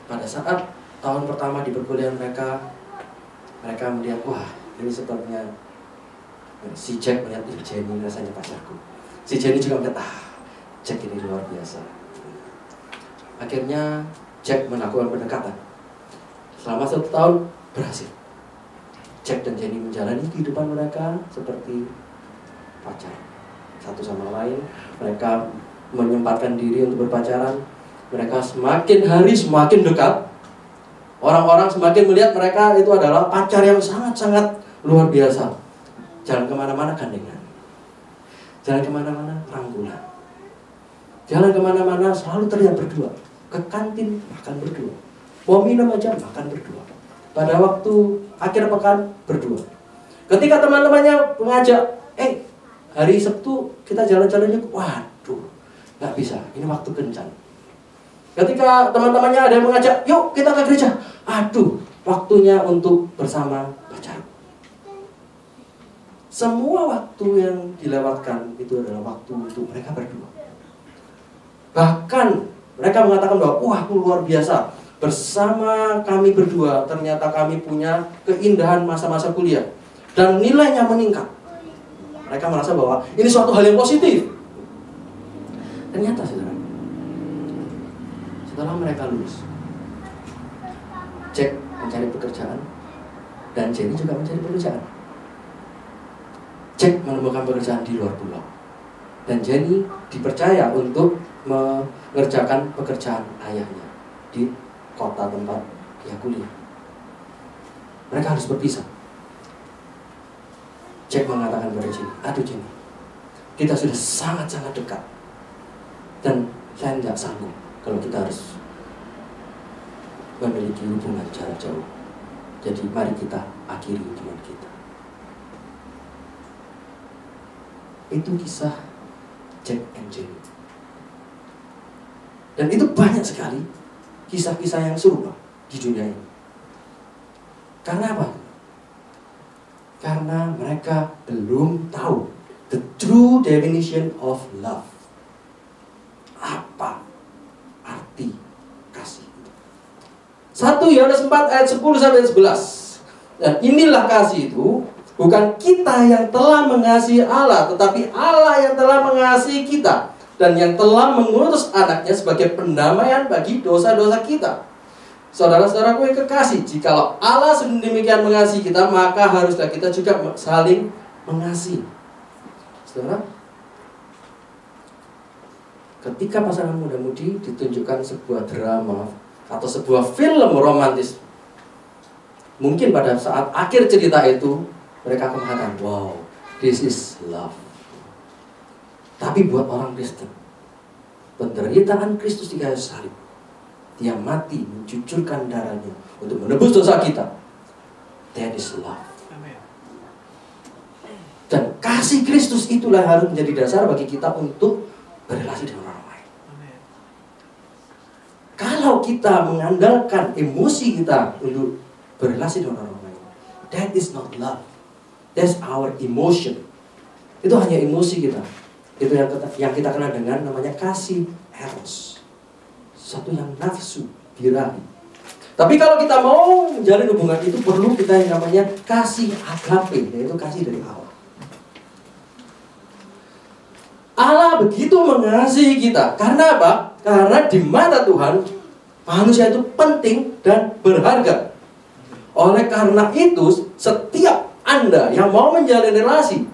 Pada saat tahun pertama di perkuliahan mereka melihat, wah ini sepertinya si Jack melihat Jenny rasanya pacarku. Si Jenny juga melihat, Jack ini luar biasa. Akhirnya Jack melakukan pendekatan. Selama 1 tahun berhasil. Jack dan Jenny menjalani kehidupan mereka seperti pacar. Satu sama lain. Mereka menyempatkan diri untuk berpacaran. Mereka semakin hari semakin dekat. Orang-orang semakin melihat mereka itu adalah pacar yang sangat-sangat luar biasa. Jalan kemana-mana gandengan. Jalan kemana-mana rangkulan. Jalan kemana-mana selalu terlihat berdua. Ke kantin makan berdua, mau minum aja makan berdua. Pada waktu akhir pekan berdua. Ketika teman-temannya mengajak, hari Sabtu kita jalan-jalan yuk, waduh, nggak bisa, ini waktu kencan. Ketika teman-temannya ada yang mengajak, yuk kita ke gereja, aduh, waktunya untuk bersama pacar. Semua waktu yang dilewatkan itu adalah waktu untuk mereka berdua. Bahkan mereka mengatakan bahwa, wah luar biasa, bersama kami berdua ternyata kami punya keindahan masa-masa kuliah. Dan nilainya meningkat. Mereka merasa bahwa ini suatu hal yang positif. Ternyata saudara, setelah mereka lulus, Jack mencari pekerjaan dan Jenny juga mencari pekerjaan. Jack menemukan pekerjaan di luar pulau dan Jenny dipercaya untuk mengerjakan pekerjaan ayahnya di kota tempat dia kuliah. Mereka harus berpisah. Jack mengatakan kepada Jenny, aduh Jenny, kita sudah sangat-sangat dekat dan saya tidak sanggup kalau kita harus memiliki hubungan jarak jauh. Jadi mari kita akhiri hubungan kita. Itu kisah Jack and Jill. Dan itu banyak sekali kisah-kisah yang serupa di dunia ini. Karena apa? Karena mereka belum tahu the true definition of love. Apa arti kasih itu? 1 Yohanes 4 ayat 10-11. Dan inilah kasih itu, bukan kita yang telah mengasihi Allah, tetapi Allah yang telah mengasihi kita dan yang telah mengutus anaknya sebagai pendamaian bagi dosa-dosa kita. Saudara-saudaraku yang kekasih, jikalau Allah sedemikian mengasihi kita, maka haruslah kita juga saling mengasihi. Saudara, ketika pasangan muda-mudi ditunjukkan sebuah drama atau sebuah film romantis, mungkin pada saat akhir cerita itu mereka akan mengatakan, wow, this is love. Tapi buat orang Kristen, penderitaan Kristus di kayu salib, Dia mati mencucurkan darahnya untuk menebus dosa kita, that is love. Dan kasih Kristus itulah harus menjadi dasar bagi kita untuk berrelasi dengan orang lain. Kalau kita mengandalkan emosi kita untuk berrelasi dengan orang lain, that is not love. That's our emotion. Itu hanya emosi kita. Itu yang kita kenal dengan namanya kasih eros. Satu yang nafsu, birahi. Tapi kalau kita mau menjalin hubungan itu, perlu kita yang namanya kasih agape, yaitu kasih dari Allah. Allah begitu mengasihi kita. Karena apa? Karena di mata Tuhan, manusia itu penting dan berharga. Oleh karena itu, setiap Anda yang mau menjalin relasi,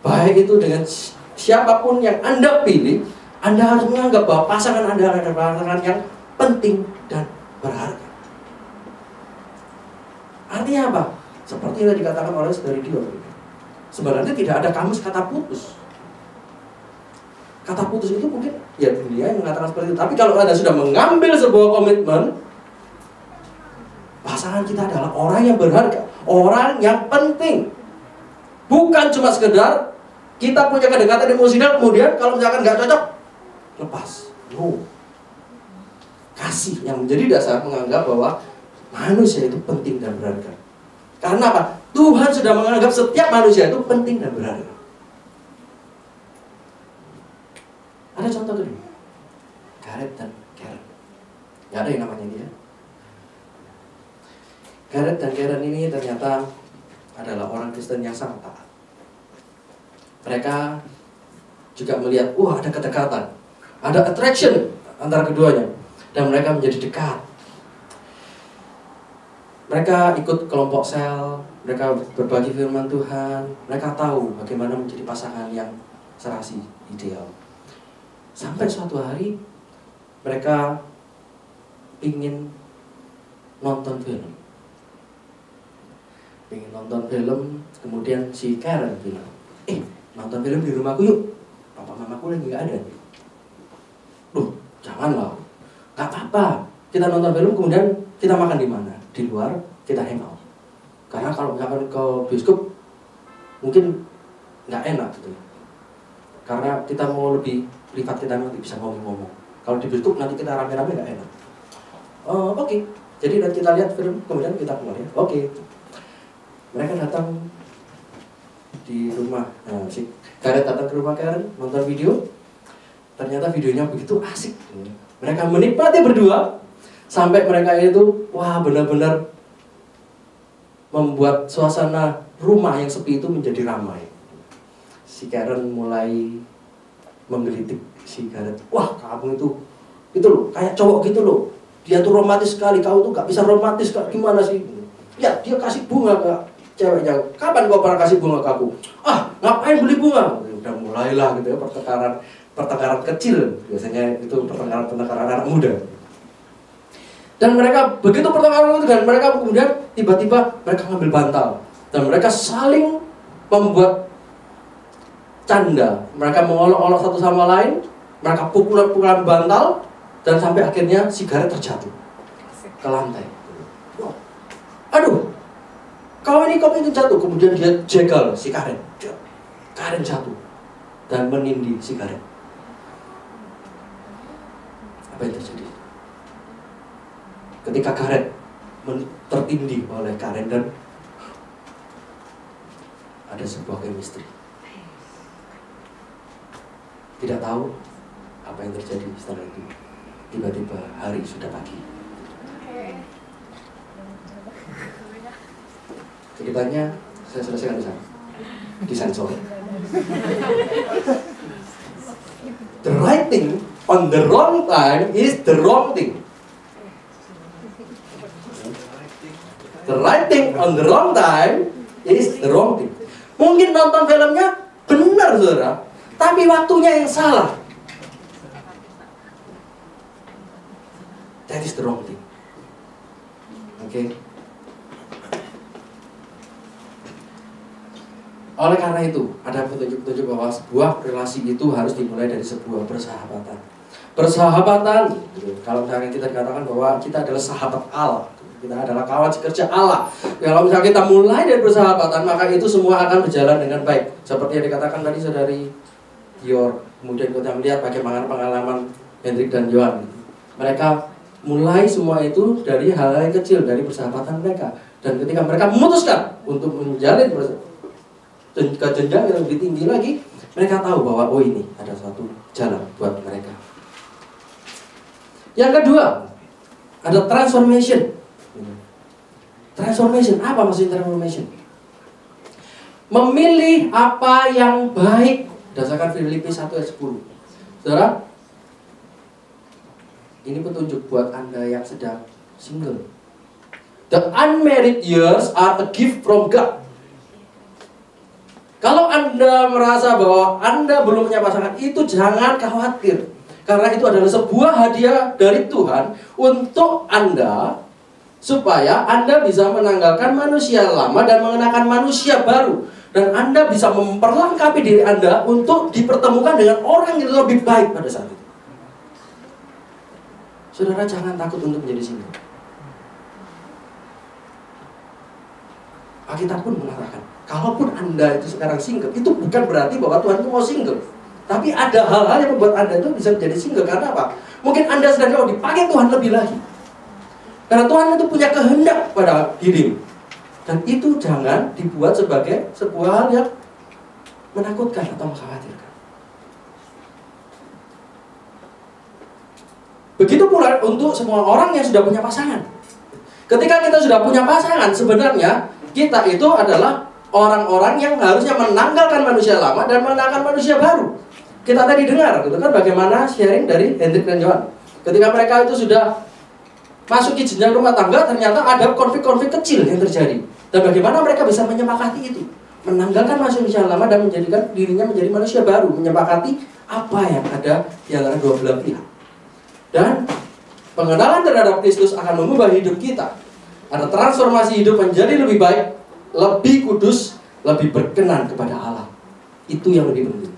baik itu dengan siapapun yang Anda pilih, Anda harus menganggap bahwa pasangan Anda adalah pasangan yang penting dan berharga. Artinya apa? Seperti yang dikatakan oleh saudari Dio, sebenarnya tidak ada kamus kata putus. Kata putus itu mungkin ya dunia yang mengatakan seperti itu. Tapi kalau Anda sudah mengambil sebuah komitmen, pasangan kita adalah orang yang berharga, orang yang penting. Bukan cuma sekedar kita punya kedekatan emosional, kemudian kalau misalkan nggak cocok, lepas. No. Kasih yang menjadi dasar menganggap bahwa manusia itu penting dan berharga. Karena apa? Tuhan sudah menganggap setiap manusia itu penting dan berharga. Ada contoh kedua, Gareth dan Karen. Gak ada yang namanya dia. Gareth dan Karen ini ternyata adalah orang Kristen yang sangat taat. Mereka juga melihat, wah ada kedekatan, ada attraction antara keduanya, dan mereka menjadi dekat. Mereka ikut kelompok sel, mereka berbagi firman Tuhan, mereka tahu bagaimana menjadi pasangan yang serasi ideal. Sampai suatu hari mereka ingin nonton film. Kemudian si Karen bilang, nonton film di rumahku yuk, papa mamaku lagi gak ada. Duh, janganlah, gak apa-apa, kita nonton film kemudian kita makan di mana? Di luar, kita hangout. Karena kalau misalkan ke bioskop mungkin gak enak gitu. Karena kita mau lebih privat, kita nanti bisa ngomong-ngomong. Kalau di bioskop nanti kita rame-rame gak enak. Oke. Jadi nanti kita lihat film, kemudian kita keluar ya. Oke. Mereka datang di rumah, si Gareth datang ke rumah Karen, nonton video. Ternyata videonya begitu asik. Mereka menikmati berdua sampai mereka itu, wah benar-benar membuat suasana rumah yang sepi itu menjadi ramai. Si Karen mulai menggelitik si Gareth. Wah kamu itu loh, kayak cowok gitu loh. Dia tuh romantis sekali, kau tuh gak bisa romantis, gimana sih? Ya dia kasih bunga ke ceweknya. Kapan kau pernah kasih bunga ke aku? Ngapain beli bunga? Udah mulailah gitu ya pertengkaran kecil. Biasanya itu pertengkaran anak muda. Dan mereka begitu pertengkaran itu kan, mereka kemudian tiba-tiba mereka ngambil bantal dan mereka saling membuat canda. Mereka mengolok-olok satu sama lain, mereka pukulan bantal, dan sampai akhirnya si Gareth terjatuh ke lantai. Wow. Aduh, Kawan itu jatuh, kemudian dia jegal si Karen. Karen jatuh dan menindih si Karen. Apa yang terjadi? Ketika Karen tertindih oleh Karen dan ada sebuah chemistry. Tidak tahu apa yang terjadi setelah itu. Tiba-tiba hari sudah pagi. Ceritanya saya selesaikan di sana. Di sensor. The right thing on the wrong time is the wrong thing. The right thing on the wrong time is the wrong thing. Mungkin nonton filmnya benar, saudara, tapi waktunya yang salah. That is the wrong thing. Oke. Oleh karena itu, ada petunjuk-petunjuk bahwa sebuah relasi itu harus dimulai dari sebuah persahabatan. Persahabatan, kalau misalnya kita dikatakan bahwa kita adalah sahabat Allah, kita adalah kawan sekerja Allah. Kalau misalnya kita mulai dari persahabatan, maka itu semua akan berjalan dengan baik. Seperti yang dikatakan tadi saudari Dior. Kemudian kita melihat bagaimana pengalaman Hendrik dan Johan. Mereka mulai semua itu dari hal-hal yang kecil, dari persahabatan mereka. Dan ketika mereka memutuskan untuk menjalin ke jenjang yang lebih tinggi lagi, mereka tahu bahwa oh ini ada suatu jalan buat mereka. Yang kedua, ada transformation. Transformation, apa maksud transformation? Memilih apa yang baik berdasarkan Filipi 1 ayat 10. Saudara, ini petunjuk buat Anda yang sedang single. The unmarried years are a gift from God. Kalau Anda merasa bahwa Anda belum punya pasangan, itu jangan khawatir. Karena itu adalah sebuah hadiah dari Tuhan untuk Anda, supaya Anda bisa menanggalkan manusia lama dan mengenakan manusia baru. Dan Anda bisa memperlengkapi diri Anda untuk dipertemukan dengan orang yang lebih baik pada saat itu. Saudara, jangan takut untuk menjadi single. Alkitab pun mengatakan, kalaupun Anda itu sekarang single, itu bukan berarti bahwa Tuhan itu mau single. Tapi ada hal-hal yang membuat Anda itu bisa menjadi single. Karena apa? Mungkin Anda sedang dipakai Tuhan lebih lagi. Karena Tuhan itu punya kehendak pada dirimu. Dan itu jangan dibuat sebagai sebuah hal yang menakutkan atau mengkhawatirkan. Begitu pula untuk semua orang yang sudah punya pasangan. Ketika kita sudah punya pasangan, sebenarnya kita itu adalah orang-orang yang harusnya menanggalkan manusia lama dan menanggalkan manusia baru. Kita tadi dengar, gitu kan, bagaimana sharing dari Hendrik dan Johan. Ketika mereka itu sudah masuk ke jenjang rumah tangga, ternyata ada konflik-konflik kecil yang terjadi. Dan bagaimana mereka bisa menyepakati itu, menanggalkan manusia lama dan menjadikan dirinya menjadi manusia baru, menyepakati apa yang ada di antara dua belah pihak. Dan pengenalan terhadap Kristus akan mengubah hidup kita. Ada transformasi hidup menjadi lebih baik, lebih kudus, lebih berkenan kepada Allah. Itu yang lebih penting.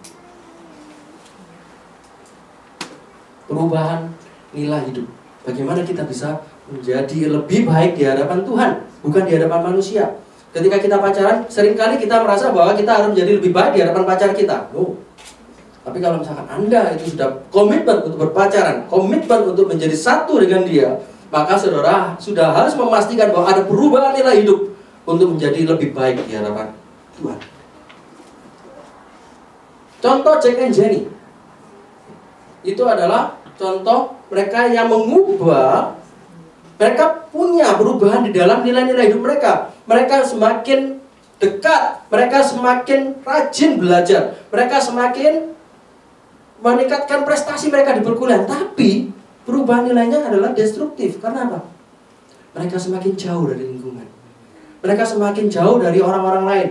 Perubahan nilai hidup. Bagaimana kita bisa menjadi lebih baik di hadapan Tuhan, bukan di hadapan manusia. Ketika kita pacaran, seringkali kita merasa bahwa kita harus menjadi lebih baik di hadapan pacar kita. No. Tapi kalau misalkan Anda itu sudah komitmen untuk berpacaran, komitmen untuk menjadi satu dengan dia, maka saudara sudah harus memastikan bahwa ada perubahan nilai hidup untuk menjadi lebih baik di hadapan Tuhan. Contoh Jack and Jenny. Itu adalah contoh mereka yang mengubah, mereka punya perubahan di dalam nilai-nilai hidup mereka. Mereka semakin dekat, mereka semakin rajin belajar, mereka semakin meningkatkan prestasi mereka di perkuliahan. Tapi perubahan nilainya adalah destruktif. Karena apa? Mereka semakin jauh dari lingkungan, mereka semakin jauh dari orang-orang lain,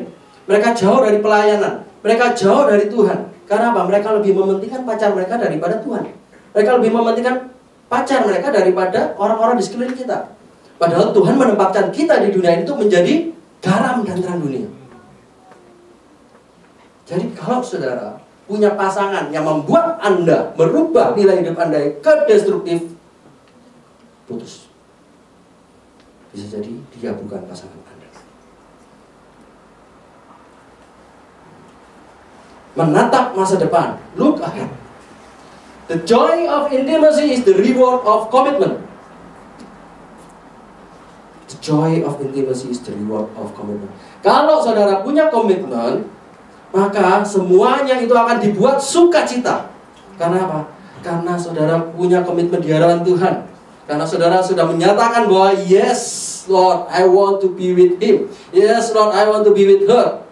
mereka jauh dari pelayanan, mereka jauh dari Tuhan. Karena apa? Mereka lebih mementingkan pacar mereka daripada Tuhan. Mereka lebih mementingkan pacar mereka daripada orang-orang di sekeliling kita. Padahal Tuhan menempatkan kita di dunia itu menjadi garam dan terang dunia. Jadi kalau saudara punya pasangan yang membuat Anda merubah nilai hidup Anda ke destruktif, putus. Bisa jadi dia bukan pasangan Anda. menatap masa depan. Look ahead. The joy of intimacy is the reward of commitment. The joy of intimacy is the reward of commitment. Kalau saudara punya komitmen, maka semuanya itu akan dibuat sukacita. Karena apa? Karena saudara punya komitmen di hadapan Tuhan. Karena saudara sudah menyatakan bahwa yes Lord, I want to be with him. Yes Lord, I want to be with her.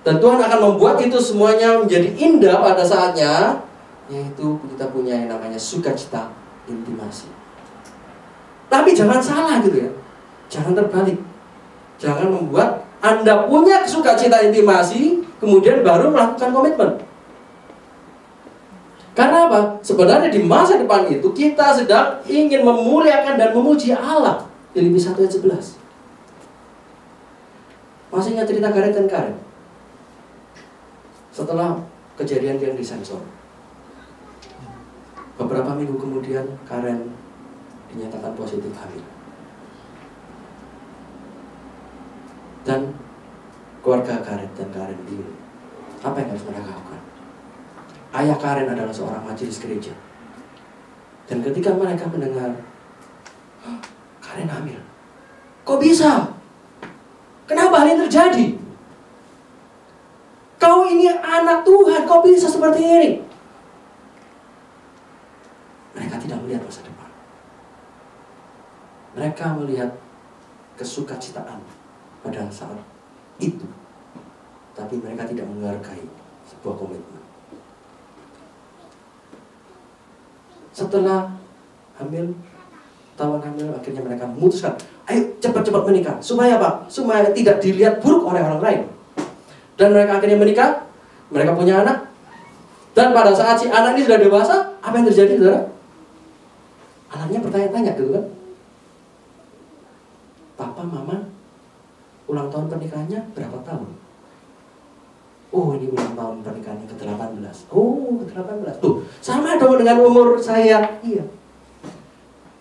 Dan Tuhan akan membuat itu semuanya menjadi indah pada saatnya, yaitu kita punya yang namanya sukacita intimasi. Tapi jangan salah gitu ya. Jangan terbalik. Jangan membuat Anda punya sukacita intimasi, kemudian baru melakukan komitmen. Karena apa? Sebenarnya di masa depan itu kita sedang ingin memuliakan dan memuji Allah. Filipi 1 ayat 11. Masih ingat cerita Gareth dan Karen? Setelah kejadian yang disensor, beberapa minggu kemudian Karen dinyatakan positif hamil. Dan keluarga Gareth dan Karen bingung. Apa yang harus mereka lakukan? Ayah Karen adalah seorang majelis gereja. Dan ketika mereka mendengar Karen hamil, kok bisa? Kenapa hal ini terjadi? Kau ini anak Tuhan, kok bisa seperti ini? Mereka tidak melihat masa depan. Mereka melihat kesukacitaan pada saat itu. Tapi mereka tidak menghargai sebuah komitmen. Setelah hamil, tawan hamil, akhirnya mereka memutuskan, ayo cepat-cepat menikah. Supaya apa? Supaya tidak dilihat buruk oleh orang lain. Dan mereka akhirnya menikah. Mereka punya anak. Dan pada saat si anak ini sudah dewasa, apa yang terjadi, saudara? Anaknya bertanya-tanya gitu kan, Papa, Mama, ulang tahun pernikahannya berapa tahun? Oh, ini ulang tahun pernikahannya ke-18. Oh, ke-18. Tuh, sama dong dengan umur saya. Iya.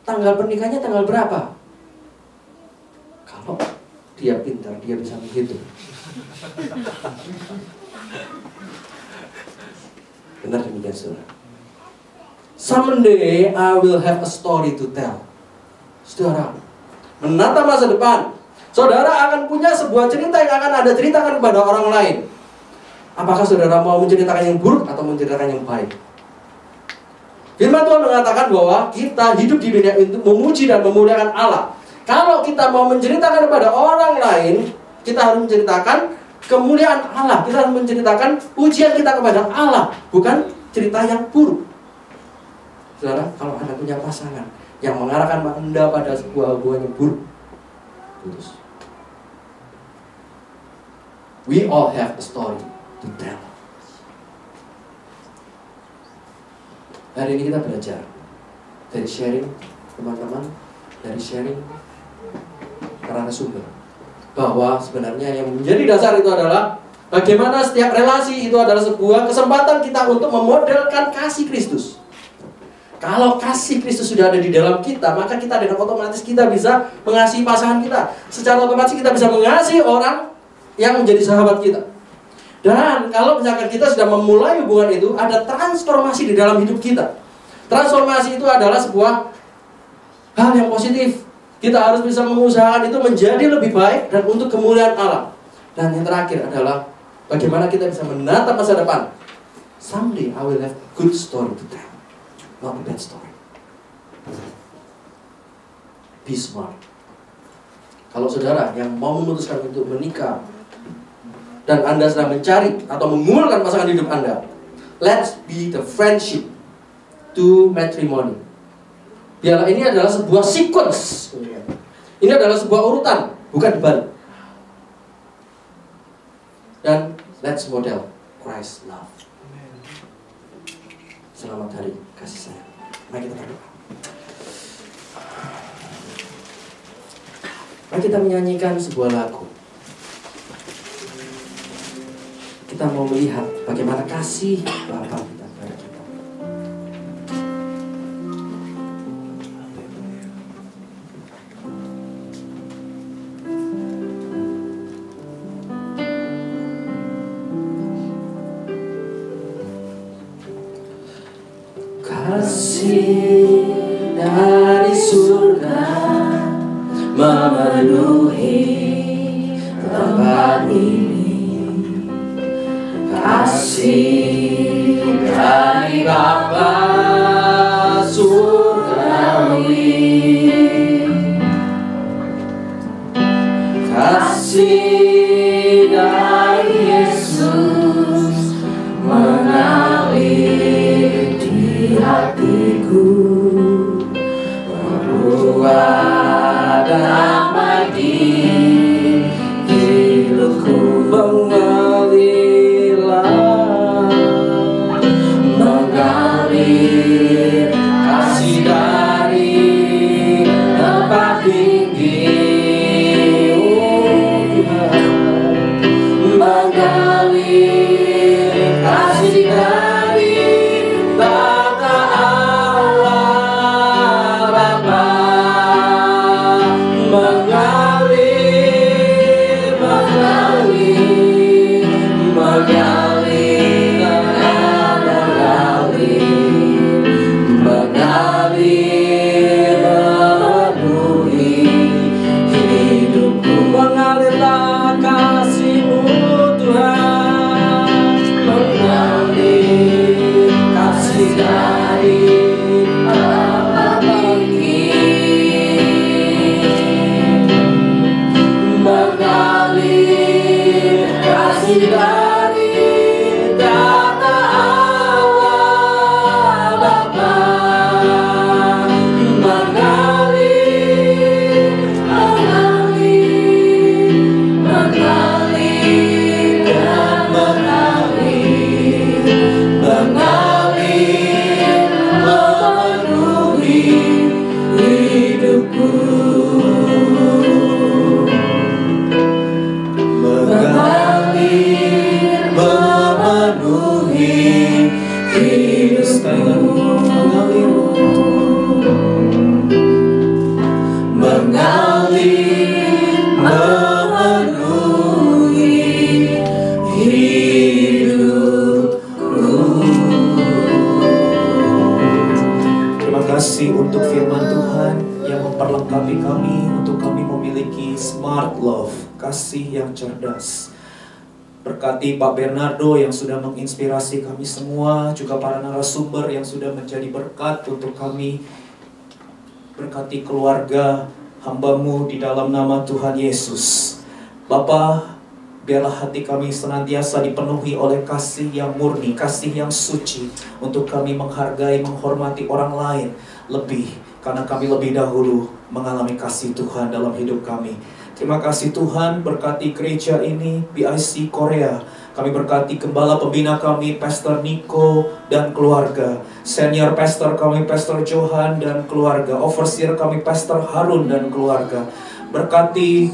Tanggal pernikahannya tanggal berapa? Kalau dia pintar, dia bisa menghitung. Benar demikian, saudara. Someday I will have a story to tell. Saudara, menata masa depan, saudara akan punya sebuah cerita yang akan Anda ceritakan kepada orang lain. Apakah saudara mau menceritakan yang buruk atau menceritakan yang baik? Firman Tuhan mengatakan bahwa kita hidup di dunia untuk memuji dan memuliakan Allah. Kalau kita mau menceritakan kepada orang lain, kita harus menceritakan kemuliaan Allah. Kita harus menceritakan pujian kita kepada Allah, bukan cerita yang buruk. Saudara, kalau Anda punya pasangan yang mengarahkan Anda pada sebuah hubungan yang buruk, putus. We all have a story to tell. Hari ini kita belajar dari sharing teman-teman, dari sharing narasumber, bahwa sebenarnya yang menjadi dasar itu adalah bagaimana setiap relasi itu adalah sebuah kesempatan kita untuk memodelkan kasih Kristus. Kalau kasih Kristus sudah ada di dalam kita, maka kita dengan otomatis kita bisa mengasihi pasangan kita. Secara otomatis kita bisa mengasihi orang yang menjadi sahabat kita. Dan kalau misalkan kita sudah memulai hubungan itu, ada transformasi di dalam hidup kita. Transformasi itu adalah sebuah hal yang positif. Kita harus bisa mengusahakan itu menjadi lebih baik dan untuk kemuliaan Allah. Dan yang terakhir adalah bagaimana kita bisa menatap masa depan. Someday I will have good story to tell, not a bad story. Be smart. Kalau saudara yang mau memutuskan untuk menikah dan Anda sedang mencari atau mengumpulkan pasangan hidup Anda, let's be the friendship to matrimony. Biarlah ini adalah sebuah sequence. Ini adalah sebuah urutan, bukan dibalik. Dan let's model Christ love. Selamat hari kasih sayang. Mari kita berdoa. Mari kita menyanyikan sebuah lagu. Kita mau melihat bagaimana kasih Bapa kita kepada kita. kasih dari surga memenuhi tempat ini, kasih dari Bapa surgawi, kasih dari Yesus mengalir di hatiku, membuat damai di hidupku. Mengalir kasih dari tempat tinggi, mengalir kasih dari Bapa Allah Bapa, mengalir memenuhi hidupku. Mengalirlah kasih-Mu Tuhan, mengalir kasih dari Bapa tinggi, mengalir kasih dari Bapa Allah Bapa, mengalir dan mengalir memenuhi hidupku. Mengalir memenuhi hidupku. Mengalir memenuhi hidupku. Terima kasih untuk firman Tuhan yang memperlengkapi kami untuk kami memiliki smart love, kasih yang cerdas. Berkati Pak Bernardo yang sudah menginspirasi kami semua, juga para narasumber yang sudah menjadi berkat untuk kami. Berkati keluarga hamba-Mu di dalam nama Tuhan Yesus. Bapa, biarlah hati kami senantiasa dipenuhi oleh kasih yang murni, kasih yang suci, untuk kami menghargai, menghormati orang lain lebih, karena kami lebih dahulu mengalami kasih Tuhan dalam hidup kami. Terima kasih Tuhan, berkati gereja ini, BIC Korea. Kami berkati gembala pembina kami, Pastor Niko dan keluarga, senior pastor kami, Pastor Johan dan keluarga, overseer kami, Pastor Harun dan keluarga. Berkati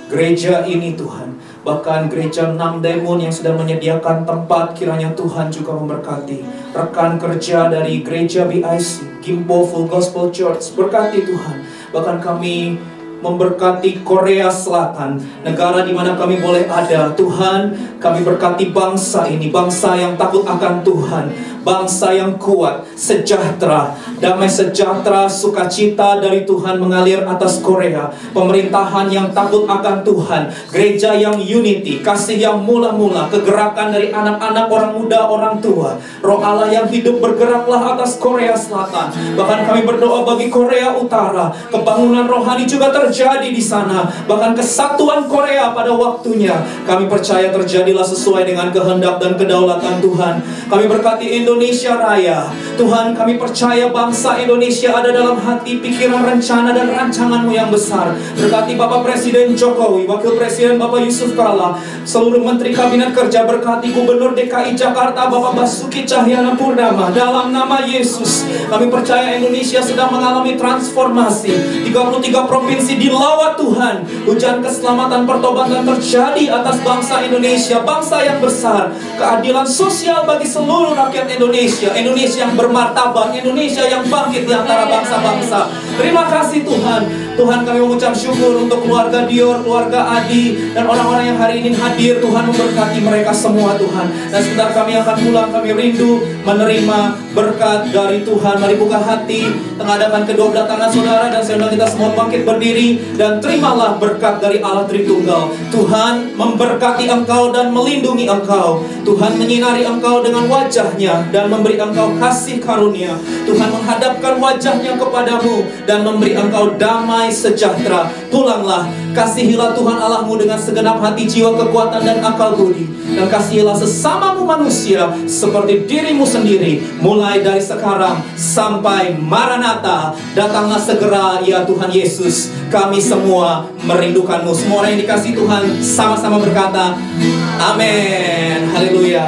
gereja ini Tuhan, bahkan gereja Namdaemun yang sudah menyediakan tempat, kiranya Tuhan juga memberkati. Rekan kerja dari gereja BIC, Gimpo Full Gospel Church, berkati Tuhan. Bahkan kami memberkati Korea Selatan, negara di mana kami boleh ada. Tuhan, kami berkati bangsa ini, bangsa yang takut akan Tuhan, bangsa yang kuat, sejahtera, damai sejahtera, sukacita dari Tuhan mengalir atas Korea. Pemerintahan yang takut akan Tuhan, gereja yang unity, kasih yang mula-mula, kegerakan dari anak-anak, orang muda, orang tua. Roh Allah yang hidup bergeraklah atas Korea Selatan. Bahkan kami berdoa bagi Korea Utara, kebangunan rohani juga terjadi di sana. Bahkan kesatuan Korea pada waktunya, kami percaya terjadilah sesuai dengan kehendak dan kedaulatan Tuhan. Kami berkati Indonesia Raya. Tuhan, kami percaya bangsa Indonesia ada dalam hati, pikiran, rencana, dan rancangan-Mu yang besar. Berkati Bapak Presiden Jokowi, Wakil Presiden Bapak Yusuf Kalla, seluruh Menteri Kabinet Kerja, berkati Gubernur DKI Jakarta Bapak Basuki Cahayapurnama. Dalam nama Yesus, kami percaya Indonesia sedang mengalami transformasi. 33 provinsi dilawat Tuhan. Hujan keselamatan, pertobatan terjadi atas bangsa Indonesia, bangsa yang besar. Keadilan sosial bagi seluruh rakyat Indonesia, Indonesia yang bermartabat, Indonesia yang bangkit di antara bangsa-bangsa. Terima kasih Tuhan. Tuhan, kami mengucap syukur untuk keluarga Dior, keluarga Adi, dan orang-orang yang hari ini hadir. Tuhan, memberkati mereka semua Tuhan. Dan sebentar kami akan pulang, kami rindu menerima berkat dari Tuhan. Mari buka hati, tengadahkan kedua belah tangan saudara, dan saya undang kita semua bangkit berdiri dan terimalah berkat dari Allah Tritunggal. Tuhan memberkati engkau dan melindungi engkau. Tuhan menyinari engkau dengan wajahnya dan memberi engkau kasih karunia. Tuhan menghadapkan wajahnya kepadamu dan memberi engkau damai sejahtera. Pulanglah, kasihilah Tuhan Allahmu dengan segenap hati, jiwa, kekuatan, dan akal budi. Dan kasihilah sesamamu manusia seperti dirimu sendiri. Mulai dari sekarang sampai Maranatha, datanglah segera ya Tuhan Yesus. Kami semua merindukanmu. Semua orang yang dikasihi Tuhan sama-sama berkata, amin.